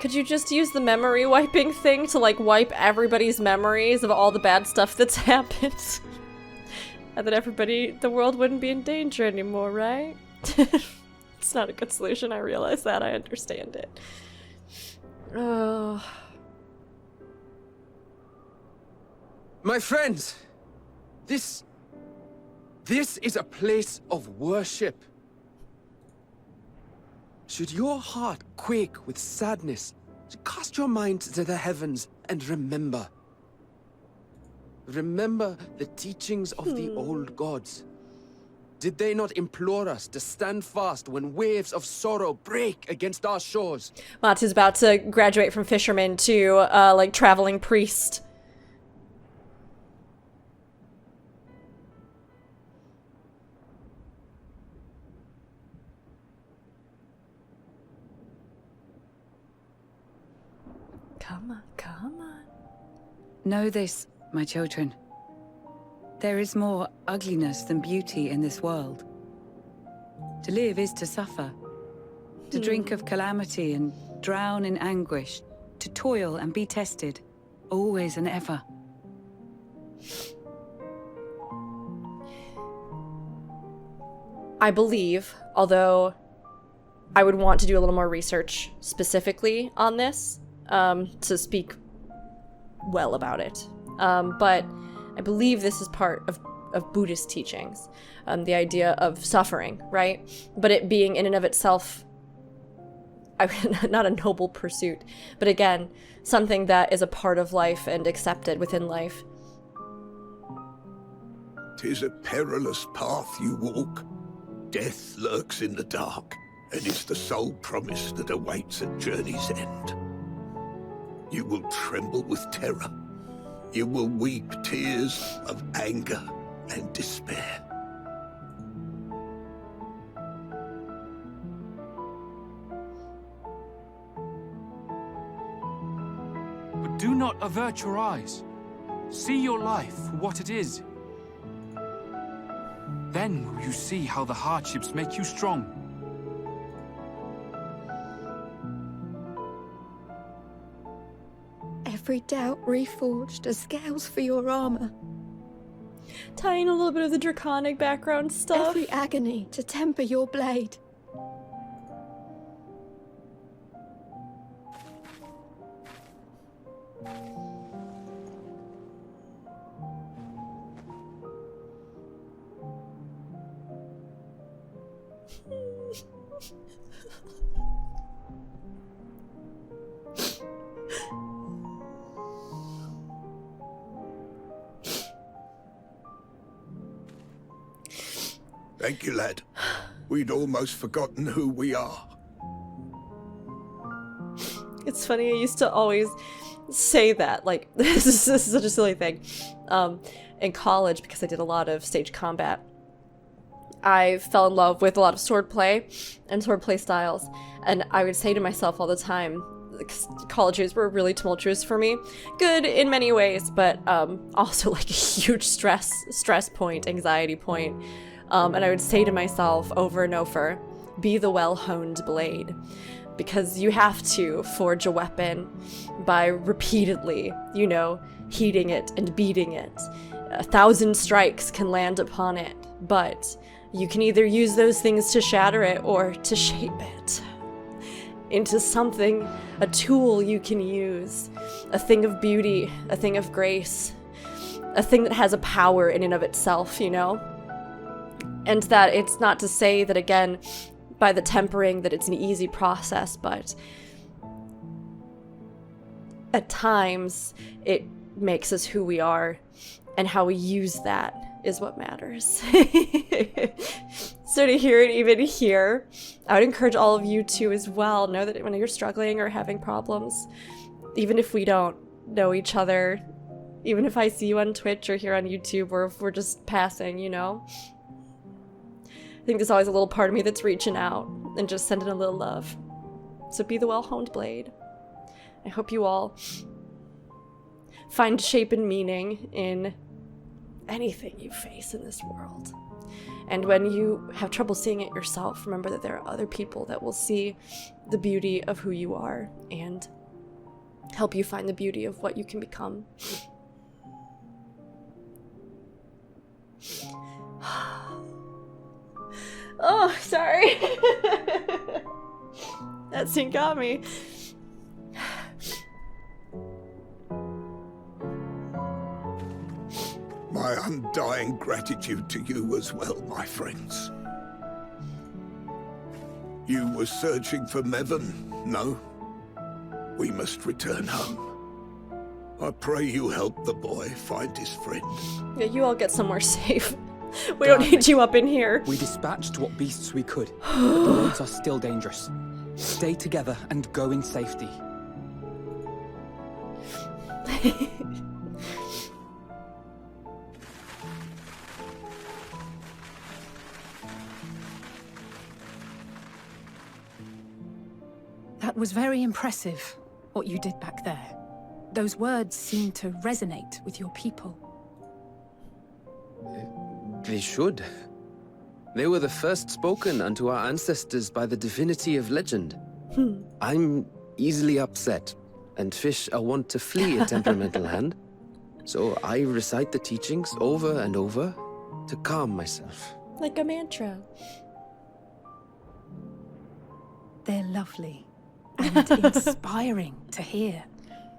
Could you just use the memory wiping thing to, like, wipe everybody's memories of all the bad stuff that's happened? And then the world wouldn't be in danger anymore, right? It's not a good solution, I realize that, I understand it. Oh.
My friends! This is a place of worship. Should your heart quake with sadness, cast your mind to the heavens and remember. Remember the teachings of the old gods. Did they not implore us to stand fast when waves of sorrow break against our shores?
Matysa's about to graduate from fisherman to, like, traveling priest. Come on, come on.
Know this, my children. There is more ugliness than beauty in this world. To live is to suffer. To drink of calamity and drown in anguish. To toil and be tested, always and ever.
I believe, although I would want to do a little more research specifically on this, to speak well about it. But I believe this is part of Buddhist teachings. The idea of suffering, right? But it being in and of itself, not a noble pursuit, but again, something that is a part of life and accepted within life.
'Tis a perilous path you walk. Death lurks in the dark, and it's the sole promise that awaits at journey's end. You will tremble with terror. You will weep tears of anger and despair.
But do not avert your eyes. See your life for what it is. Then will you see how the hardships make you strong.
Every doubt reforged as scales for your armor.
tying a little bit of the draconic background stuff.
Every agony to temper your blade.
Thank you, lad. We'd almost forgotten who we are.
It's funny, I used to always say that, like, this is such a silly thing. In college, because I did a lot of stage combat, I fell in love with a lot of swordplay and swordplay styles, and I would say to myself all the time, college years were really tumultuous for me. Good in many ways, but also like a huge stress point, anxiety point. And I would say to myself over and over, be the well-honed blade. Because you have to forge a weapon by repeatedly, you know, heating it and beating it. 1,000 strikes can land upon it, but you can either use those things to shatter it or to shape it into something, a tool you can use, a thing of beauty, a thing of grace, a thing that has a power in and of itself, you know? And that it's not to say that, again, by the tempering, that it's an easy process, but at times it makes us who we are, and how we use that is what matters. So to hear it even here, I would encourage all of you to as well know that when you're struggling or having problems, even if we don't know each other, even if I see you on Twitch or here on YouTube, or if we're just passing, you know, I think there's always a little part of me that's reaching out and just sending a little love. So be the well-honed blade. I hope you all find shape and meaning in anything you face in this world. And when you have trouble seeing it yourself, remember that there are other people that will see the beauty of who you are and help you find the beauty of what you can become. Oh, sorry. That scene got me.
My undying gratitude to you as well, my friends. You were searching for Mehvan, no? We must return home. I pray you help the boy find his friend.
Yeah, you all get somewhere safe. We don't need you up in here.
We dispatched what beasts we could, but the roads are still dangerous. Stay together and go in safety.
That was very impressive, what you did back there. Those words seem to resonate with your people.
They should. They were the first spoken unto our ancestors by the divinity of legend. I'm easily upset, and fish are wont to flee a temperamental hand. So I recite the teachings over and over to calm myself.
Like a mantra.
They're lovely and inspiring to hear.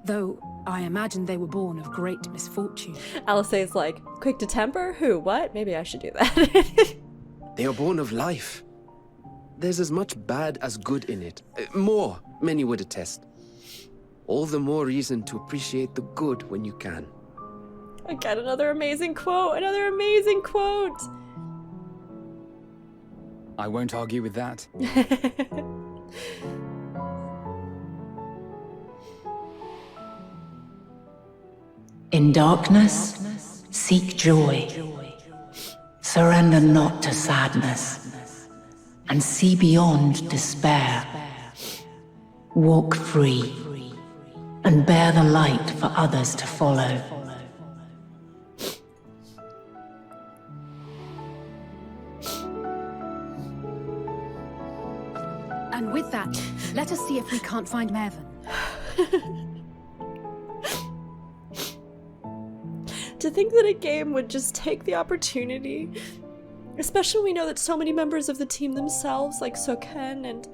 Though I imagine they were born of great misfortune.
Alice is like, quick to temper? Who? What? Maybe I should do that.
They are born of life. There's as much bad as good in it. More, many would attest. All the more reason to appreciate the good when you can.
Again, another amazing quote. Another amazing quote.
I won't argue with that.
In darkness, seek joy. Surrender not to sadness, and see beyond despair. Walk free, and bear the light for others to follow.
And with that, let us see if we can't find Mehvan.
To think that a game would just take the opportunity, especially when we know that so many members of the team themselves, like Soken and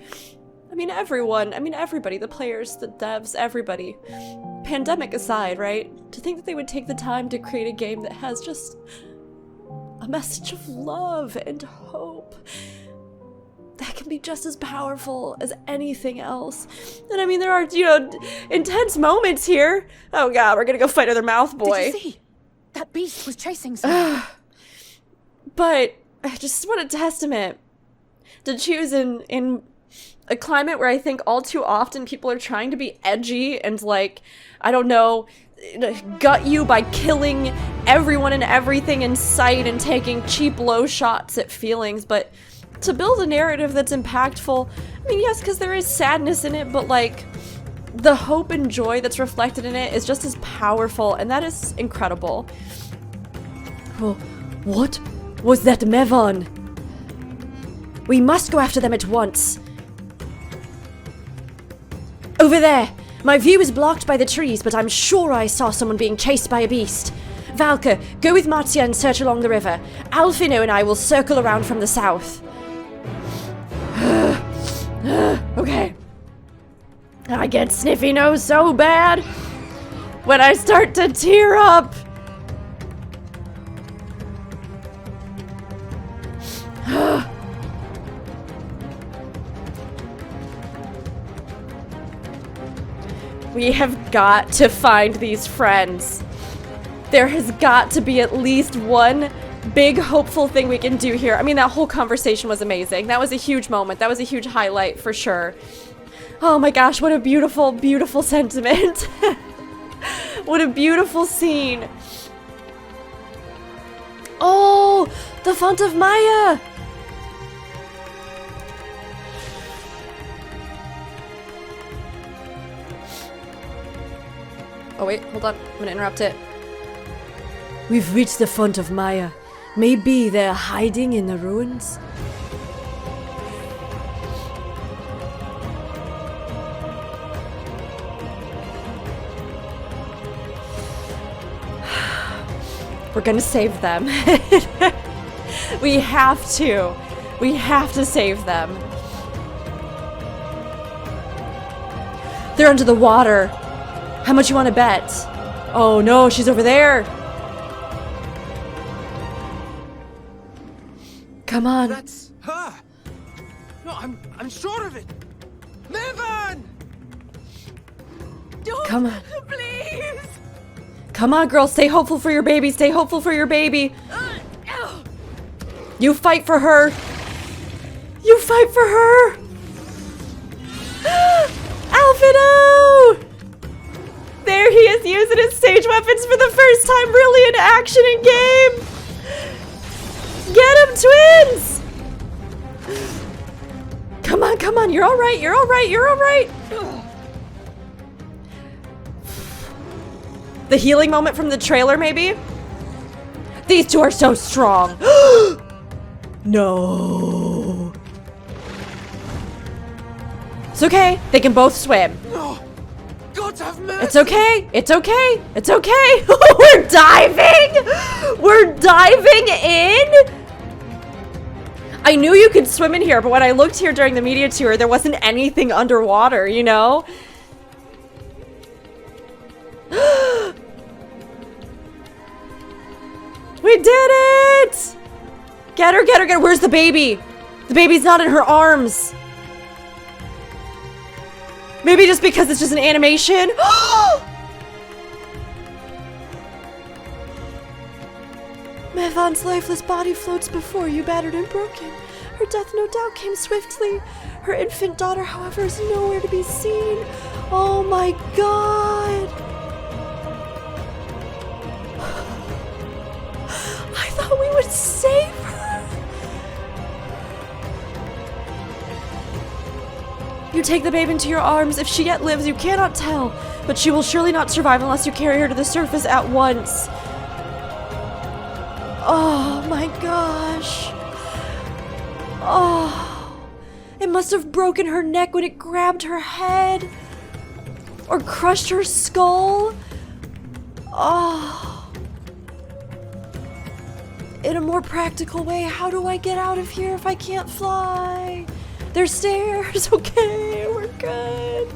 I mean everybody, the players, the devs, everybody, pandemic aside, right? To think that they would take the time to create a game that has just a message of love and hope that can be just as powerful as anything else. And I mean, there are, you know, intense moments here. Oh god, we're gonna go fight another mouth boy.
Did you see? That beast was chasing someone.
But I just what a testament to choose in a climate where I think all too often people are trying to be edgy and, like, I don't know, gut you by killing everyone and everything in sight and taking cheap low shots at feelings, but to build a narrative that's impactful, I mean, yes, because there is sadness in it, but, like, the hope and joy that's reflected in it is just as powerful, and that is incredible. Oh, what was that, Mehvan? We must go after them at once. Over there! My view is blocked by the trees, but I'm sure I saw someone being chased by a beast. Valka, go with Matysa and search along the river. Alfino and I will circle around from the south. Okay. I get sniffy nose so bad when I start to tear up. We have got to find these friends. There has got to be at least one big hopeful thing we can do here. I mean, that whole conversation was amazing. That was a huge moment. That was a huge highlight for sure. Oh my gosh, what a beautiful, beautiful sentiment. What a beautiful scene. Oh, the font of Maya. Oh wait, hold on. I'm gonna interrupt it. We've reached the font of Maya. Maybe they're hiding in the ruins? We're gonna save them. We have to. We have to save them. They're under the water. How much you want to bet? Oh no, she's over there. Come on.
That's her. No, I'm sure of it. Mehvan!
Don't,
come on.
Please.
Come on, girl. Stay hopeful for your baby. Stay hopeful for your baby. You fight for her. You fight for her. Alfino! There he is using his stage weapons for the first time really in action in game. Get him, twins! Come on, come on. You're all right. You're all right. You're all right. The healing moment from the trailer, maybe? These two are so strong. No. It's okay. They can both swim.
No. God have mercy.
It's okay. It's okay. It's okay. We're diving. We're diving in. I knew you could swim in here, but when I looked here during the media tour, there wasn't anything underwater, you know? We did it! Get her, get her, get her. Where's the baby? The baby's not in her arms. Maybe just because it's just an animation. Mehvan's lifeless body floats before you, battered and broken. Her death no doubt came swiftly. Her infant daughter, however, is nowhere to be seen. Oh my god. I thought we would save her. You take the babe into your arms. If she yet lives, you cannot tell. But she will surely not survive unless you carry her to the surface at once. Oh my gosh. Oh. It must have broken her neck when it grabbed her head. Or crushed her skull. Oh. in a more practical way, how do I get out of here if I can't fly? There's stairs. Okay, we're good.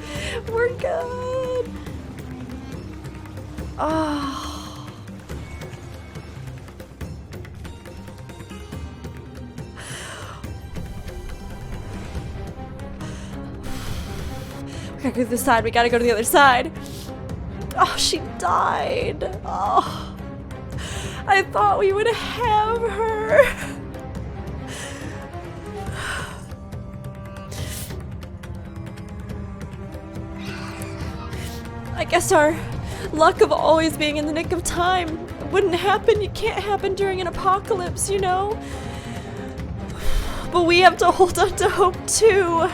We're good. Oh. We gotta go to the side. We gotta go to the other side. Oh, she died. Oh. I thought we would have her. I guess our luck of always being in the nick of time wouldn't happen. It can't happen during an apocalypse, you know? But we have to hold on to hope too.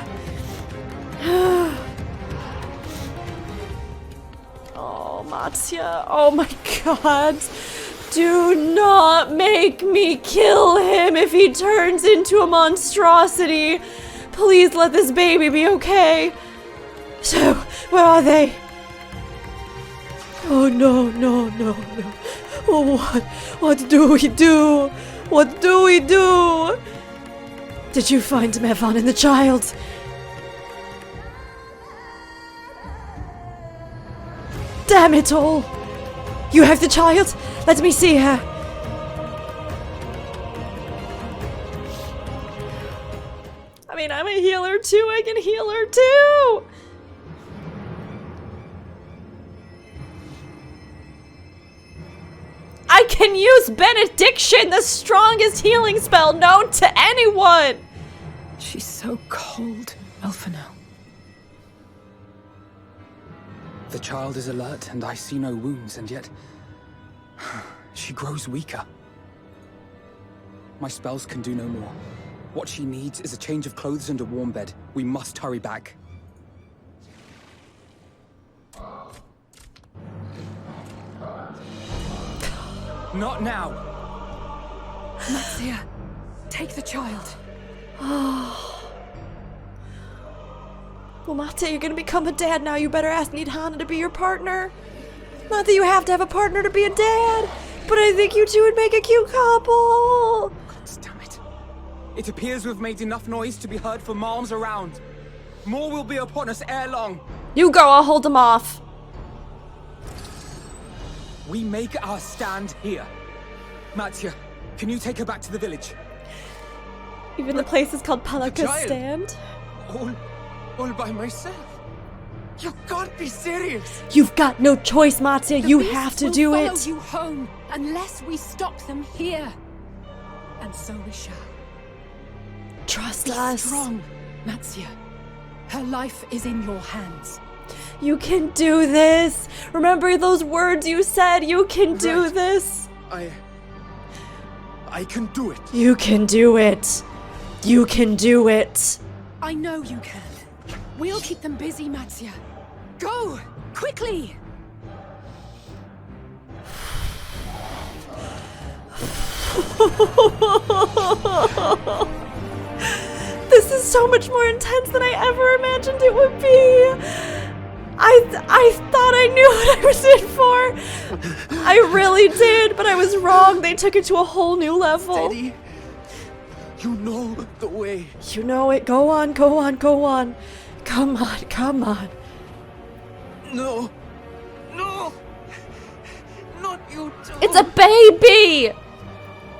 Oh, Matysa. Oh my god. Do not make me kill him if he turns into a monstrosity. Please let this baby be okay. So, where are they? Oh no, no, no, no. Oh, what do we do? What do we do? Did you find Mehvan and the child? Damn it all! You have the child? Let me see her. I mean, I'm a healer too. I can heal her too. I can use Benediction, the strongest healing spell known to anyone.
She's so cold, Elfino.
The child is alert, and I see no wounds, and yet she grows weaker. My spells can do no more. What she needs is a change of clothes and a warm bed. We must hurry back. Not now!
Matysa, take the child.
Well, Mate, you're gonna become a dad now. You better ask Nidhana to be your partner. Not that you have to have a partner to be a dad, but I think you two would make a cute couple.
God damn it. It appears we've made enough noise to be heard for miles around. More will be upon us ere long.
You go, I'll hold them off.
We make our stand here. Matysa, can you take her back to the village?
Even the place is called Palaka Stand.
All by myself. You can't be serious.
You've got no choice, Matysa. You have to do it.
Follow you home unless we stop them here. And so we shall.
Trust us.
Be strong, Matysa. Her life is in your hands.
You can do this. Remember those words you said. You can do this.
I can do it.
You can do it. You can do it.
I know you can. We'll keep them busy, Matysa. Go! Quickly!
This is so much more intense than I ever imagined it would be. I thought I knew what I was in for. I really did, but I was wrong. They took it to a whole new level.
Steady. You know the way.
You know it. Go on, go on, go on. Come on, come on.
No. No. Not you too.
It's a baby!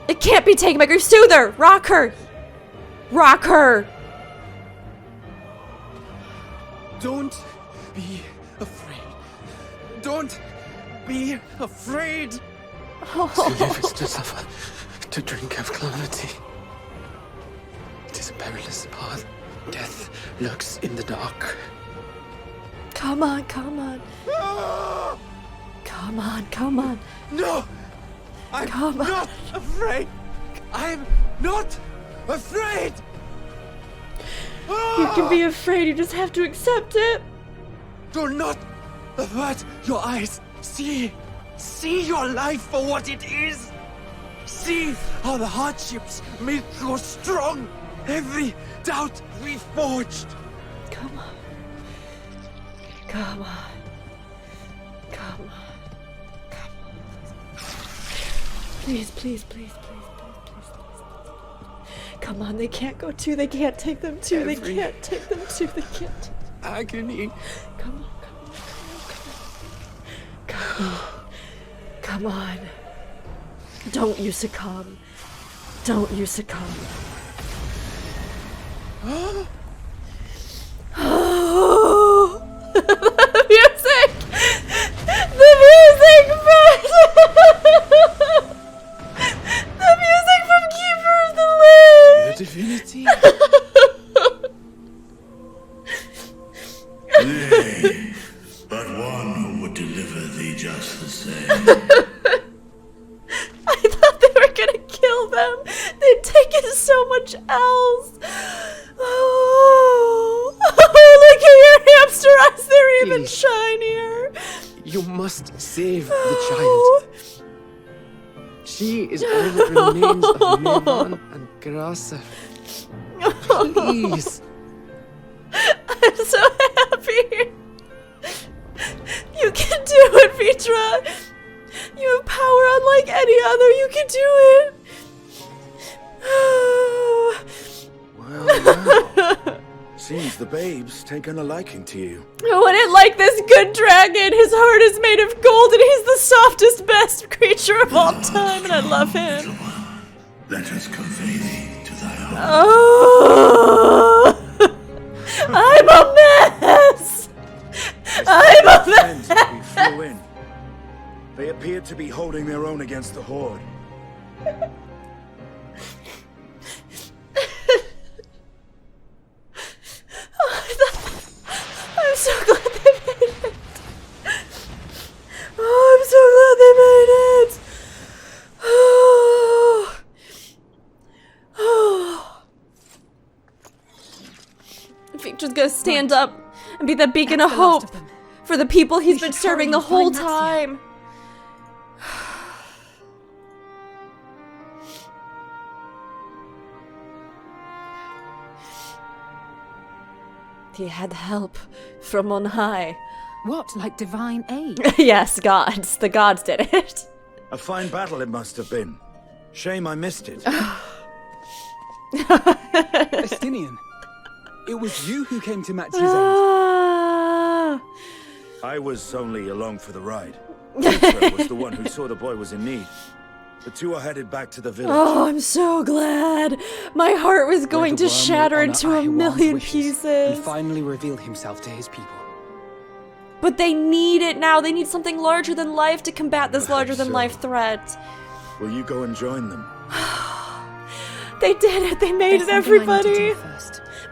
It can't be taken by grief. Soothe her. Rock her. Rock her.
Don't be afraid. Don't be afraid.
To live is to suffer, to drink of calamity. It is a perilous path. Death lurks in the dark.
Come on, come on. Come on, come on.
No! I'm not afraid! I'm not afraid!
You can be afraid, you just have to accept it.
Do not avert your eyes. See your life for what it is. See how the hardships make you strong. Every doubt reforged.
Come on. Come on. Come on. Come on. Please, please, please, please, please. Come on, they can't go too. They can't take them too. They can't take them too. They can't.
Agony.
Come on. Come on. Come on. Don't you succumb. Don't you succumb. The music! The music! The music from Keeper of the Lake!
The divinity.
Nay, but one who would deliver thee just the same.
I thought they were gonna kill them. They'd taken so much else. Oh, look at your hamster eyes. They're even shinier.
You must save the child. She is all that remains of Mehvan and Grasa. Please.
I'm so happy. You can do it, Vrtra. You have power unlike any other. You can do it.
Well. Seems the babe's taken a liking to you.
I wouldn't like this good dragon. His heart is made of gold and he's the softest, best creature of all time, and I love him.
Let us convey thee to thy home.
Oh, I'm a mess. I'm a mess.
We flew in. They appeared to be holding their own against the Horde.
I'm so glad they made it. Oh, I'm so glad they made it. Vrtra's gonna stand up and be that beacon of hope for the people he's been serving the whole time. He had help from on high.
What, like divine aid?
Yes, gods. The gods did it.
A fine battle it must have been. Shame I missed it.
Estinien, it was you who came to Matysa's aid.
I was only along for the ride. Vrtra was the one who saw the boy was in need. The two are headed back to the village.
Oh, I'm so glad. My heart was going to shatter into a million pieces.
And finally reveal himself to his people.
But they need it now. They need something larger than life to combat this larger than life threat.
Will you go and join them?
They did it. They made it, everybody.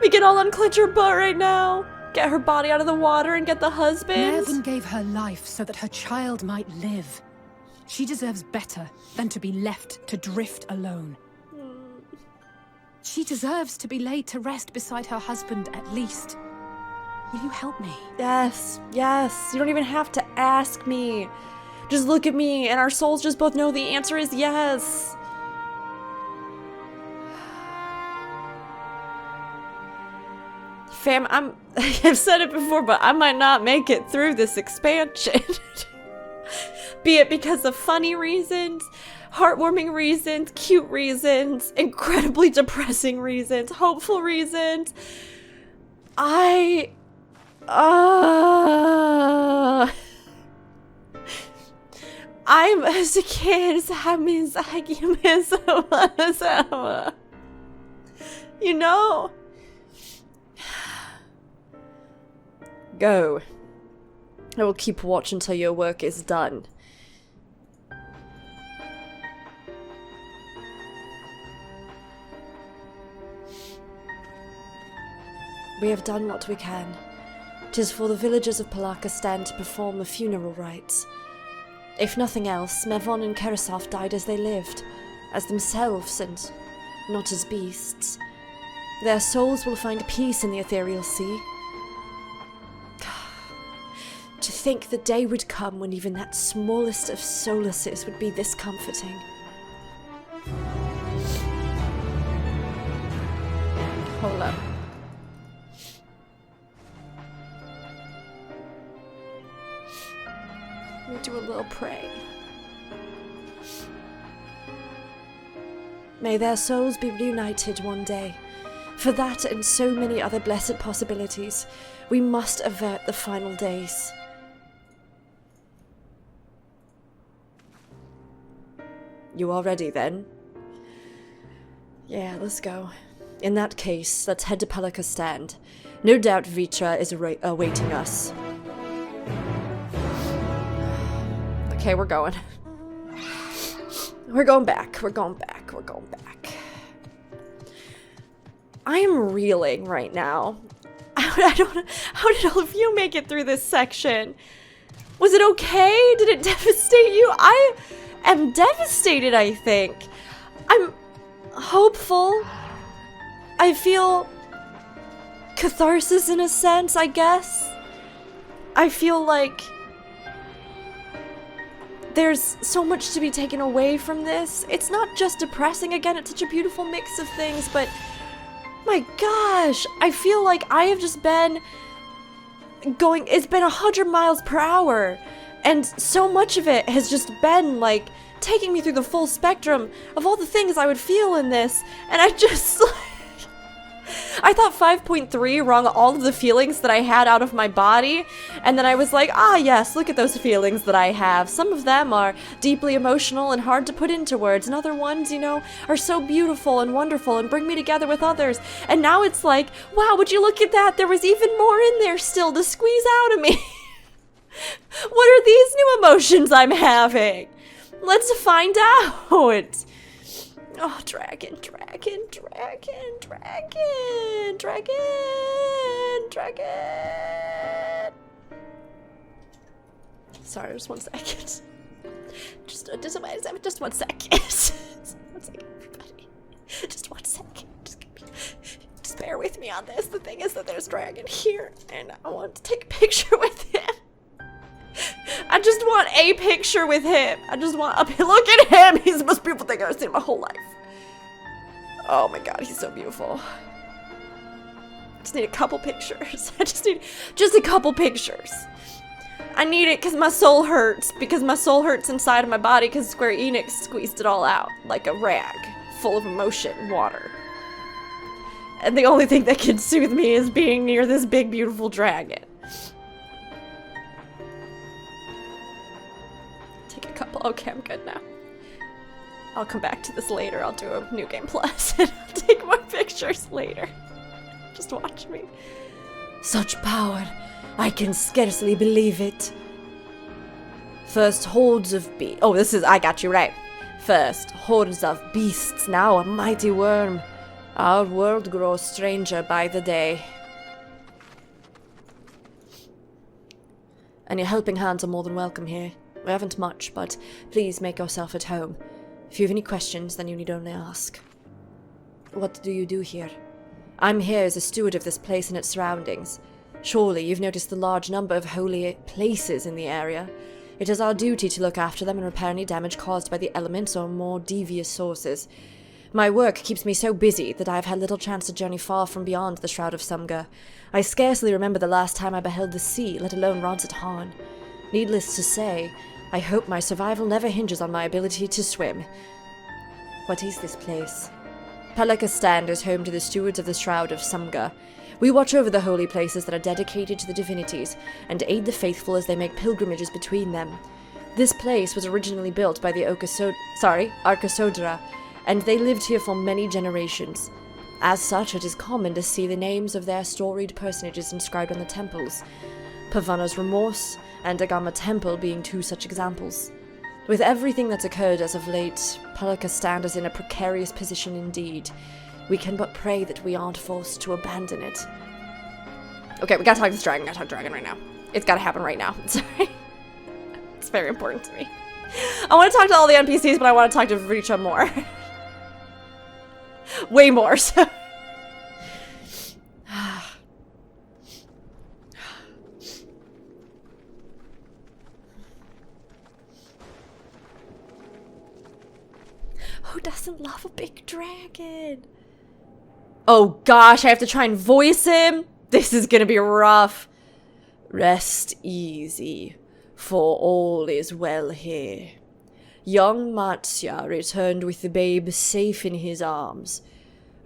We can all unclench her butt right now. Get her body out of the water and get the husband.
Mehvan gave her life so that her child might live. She deserves better than to be left to drift alone. She deserves to be laid to rest beside her husband at least. Will you help me?
Yes, yes. You don't even have to ask me. Just look at me and our souls just both know the answer is yes. Fam, I've said it before, but I might not make it through this expansion. Be it because of funny reasons, heartwarming reasons, cute reasons, incredibly depressing reasons, hopeful reasons. I'm as a kid, you know? Go. I will keep watch until your work is done. We have done what we can. 'Tis for the villagers of Palaka stand to perform the funeral rites. If nothing else, Mehvan and Keresov died as they lived, as themselves and not as beasts. Their souls will find peace in the ethereal sea. To think the day would come when even that smallest of solaces would be this comforting. Hold up. Let me do a little pray. May their souls be reunited one day. For that and so many other blessed possibilities, we must avert the final days. You all ready then? Yeah, let's go. In that case, let's head to Palaka's stand. No doubt Vrtra is awaiting us. Okay, we're going. We're going back. We're going back. We're going back. I am reeling right now. How did all of you make it through this section? Was it okay? Did it devastate you? I am devastated, I think. I'm hopeful. I feel catharsis in a sense, I guess. I feel like there's so much to be taken away from this. It's not just depressing, again, it's such a beautiful mix of things, but my gosh, I feel like I have just been going, it's been 100 miles per hour, and so much of it has just been like taking me through the full spectrum of all the things I would feel in this, and I just I thought 5.3 wrung all of the feelings that I had out of my body, and then I was like, ah yes, look at those feelings that I have. Some of them are deeply emotional and hard to put into words, and other ones, you know, are so beautiful and wonderful and bring me together with others. And now it's like, wow, would you look at that? There was even more in there still to squeeze out of me. What are these new emotions I'm having? Let's find out. Oh, dragon. Sorry, just 1 second. Just 1 second. Just 1 second, everybody. Just 1 second. Just bear with me on this. The thing is that there's dragon here, and I want to take a picture with him. I just want a picture with him. I just want a look at him. He's the most beautiful thing I've ever seen in my whole life. Oh my god, he's so beautiful. I just need a couple pictures. I just need just a couple pictures. I need it because my soul hurts. Because my soul hurts inside of my body because Square Enix squeezed it all out like a rag full of emotion, water. And the only thing that can soothe me is being near this big, beautiful dragon. Okay, I'm good now. I'll come back to this later. I'll do a New Game Plus and I'll take more pictures later. Just watch me. Such power. I can scarcely believe it. First hordes of beasts. Oh, this is, I got you right. First hordes of beasts, now a mighty worm. Our world grows stranger by the day. And your helping hands are more than welcome here. We haven't much, but please make yourself at home. If you have any questions, then you need only ask. What do you do here? I'm here as a steward of this place and its surroundings. Surely you've noticed the large number of holy places in the area. It is our duty to look after them and repair any damage caused by the elements or more devious sources. My work keeps me so busy that I have had little chance to journey far from beyond the Shroud of Samga. I scarcely remember the last time I beheld the sea, let alone Radz-at-Han. Needless to say, I hope my survival never hinges on my ability to swim. What is this place? Palaka's stand is home to the stewards of the Shroud of Samga. We watch over the holy places that are dedicated to the divinities, and aid the faithful as they make pilgrimages between them. This place was originally built by the Arkasodra, and they lived here for many generations. As such, it is common to see the names of their storied personages inscribed on the temples. Pavana's Remorse and Agama Temple being two such examples. With everything that's occurred as of late, Palaka stand is in a precarious position indeed. We can but pray that we aren't forced to abandon it. Okay, we gotta talk to this dragon. Gotta talk to dragon right now. It's gotta happen right now. Sorry. It's very important to me. I want to talk to all the NPCs, but I want to talk to Vrtra more. Way more, so. Who doesn't love a big dragon? Oh gosh, I have to try and voice him? This is gonna be rough. Rest easy, for all is well here. young Matysa returned with the babe safe in his arms.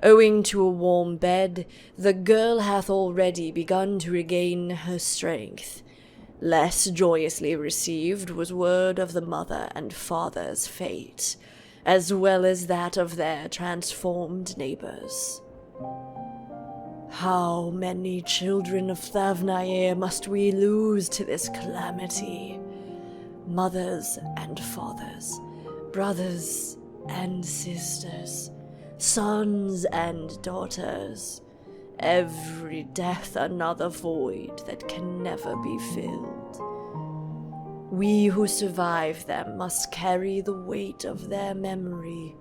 Owing to a warm bed, the girl hath already begun to regain her strength. Less joyously received was word of the mother and father's fate, as well as that of their transformed neighbors. How many children of Thavnair must we lose to this calamity? Mothers and fathers, brothers and sisters, sons and daughters, every death another void that can never be filled. We who survive them must carry the weight of their memory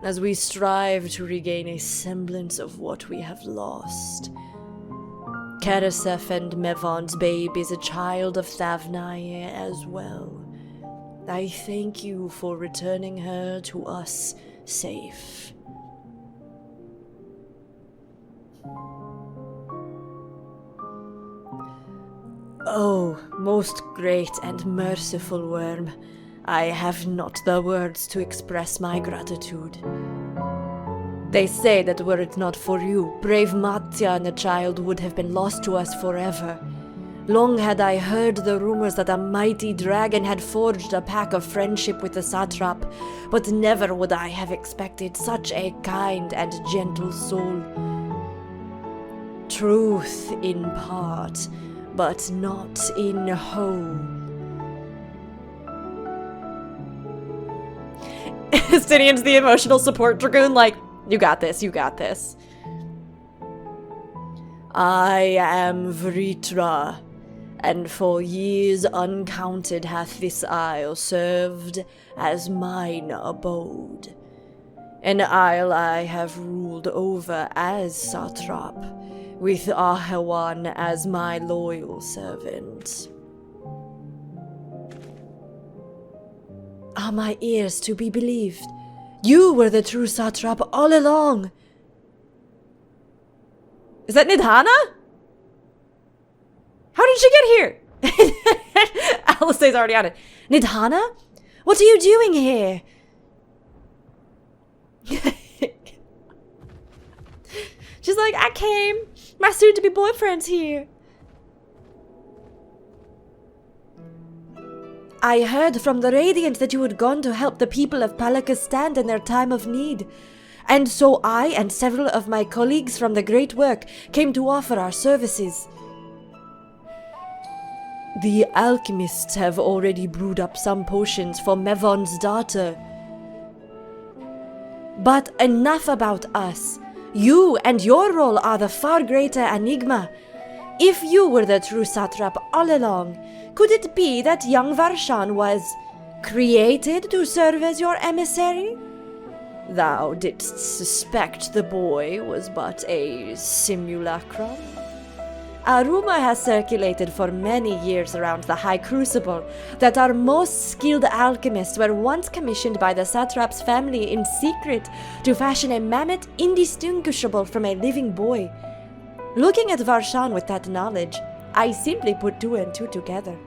as we strive to regain a semblance of what we have lost. Karasef and Mehvan's babe is a child of Thavnair as well. I thank you for returning her to us safe. Oh, most great and merciful worm, I have not the words to express my gratitude. They say that were it not for you, brave Matysa and the child would have been lost to us forever. Long had I heard the rumors that a mighty dragon had forged a pact of friendship with the satrap, but never would I have expected such a kind and gentle soul. Truth in part, but not in whole. Estinien's the emotional support dragoon, like, you got this, you got this. I am Vrtra, and for years uncounted hath this isle served as mine abode. An isle I have ruled over as satrap, with LVL as my loyal servant. Are my ears to be believed? You were the true satrap all along. Is that Nidhana? How did she get here? Alistair's already on it. Nidhana? What are you doing here? She's like, I came. My soon-to-be boyfriend's here. I heard from the Radiant that you had gone to help the people of Palaka stand in their time of need. And so I and several of my colleagues from the Great Work came to offer our services. The alchemists have already brewed up some potions for Mehvan's daughter. But enough about us. You and your role are the far greater enigma. If you were the true satrap all along, could it be that young Varshan was created to serve as your emissary? Thou didst suspect the boy was but a simulacrum? A rumor has circulated for many years around the High Crucible that our most skilled alchemists were once commissioned by the satrap's family in secret to fashion a mammoth indistinguishable from a living boy. Looking at Varshan with that knowledge, I simply put two and two together.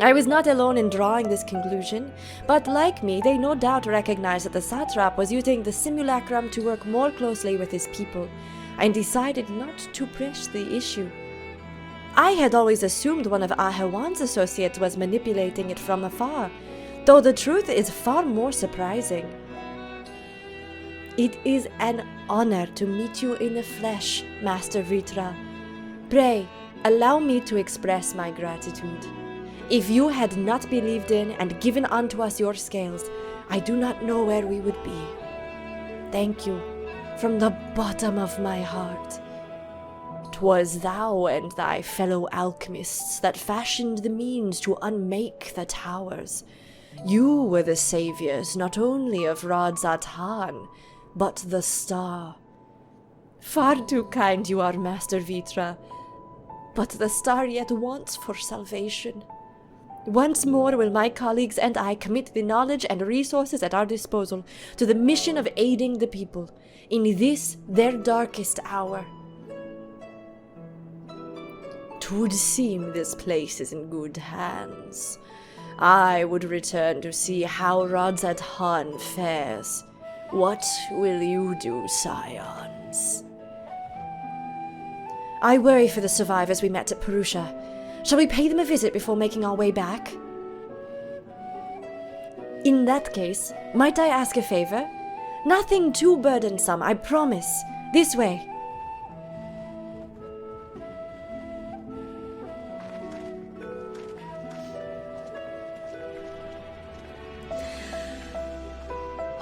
I was not alone in drawing this conclusion, but like me, they no doubt recognized that the satrap was using the simulacrum to work more closely with his people, and decided not to press the issue. I had always assumed one of LVL's associates was manipulating it from afar, though the truth is far more surprising. It is an honor to meet you in the flesh, Master Vrtra. Pray, allow me to express my gratitude. If you had not believed in and given unto us your scales, I do not know where we would be. Thank you, from the bottom of my heart. 'Twas thou and thy fellow alchemists that fashioned the means to unmake the towers. You were the saviors not only of Radz-at-Han, but the star. Far too kind you are, Master Vrtra, but the star yet wants for salvation. Once more will my colleagues and I commit the knowledge and resources at our disposal to the mission of aiding the people in this their darkest hour. 'Twould seem this place is in good hands. I would return to see how Radz-at-Han fares. What will you do, scions? I worry for the survivors we met at Purusha. Shall we pay them a visit before making our way back? In that case, might I ask a favor? Nothing too burdensome, I promise. This way.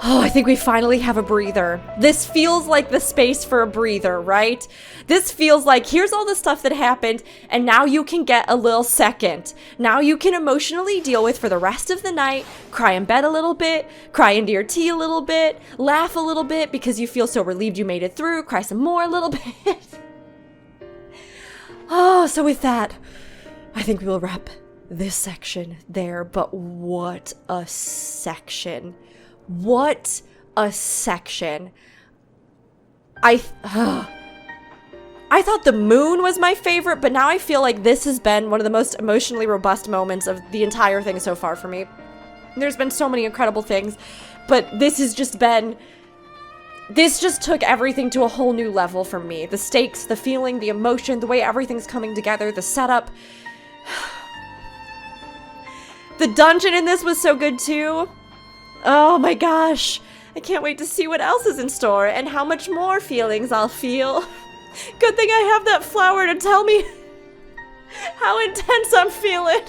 Oh, I think we finally have a breather. This feels like the space for a breather, right? This feels like, here's all the stuff that happened, and now you can get a little second. Now you can emotionally deal with for the rest of the night, cry in bed a little bit, cry into your tea a little bit, laugh a little bit because you feel so relieved you made it through, cry some more a little bit. Oh, so with that, I think we will wrap this section there, but what a section. What a section. I thought the moon was my favorite, but now I feel like this has been one of the most emotionally robust moments of the entire thing so far for me. There's been so many incredible things, but this has just been... This just took everything to a whole new level for me. The stakes, the feeling, the emotion, the way everything's coming together, the setup. The dungeon in this was so good too. Oh my gosh, I can't wait to see what else is in store and how much more feelings I'll feel. Good thing I have that flower to tell me how intense I'm feeling.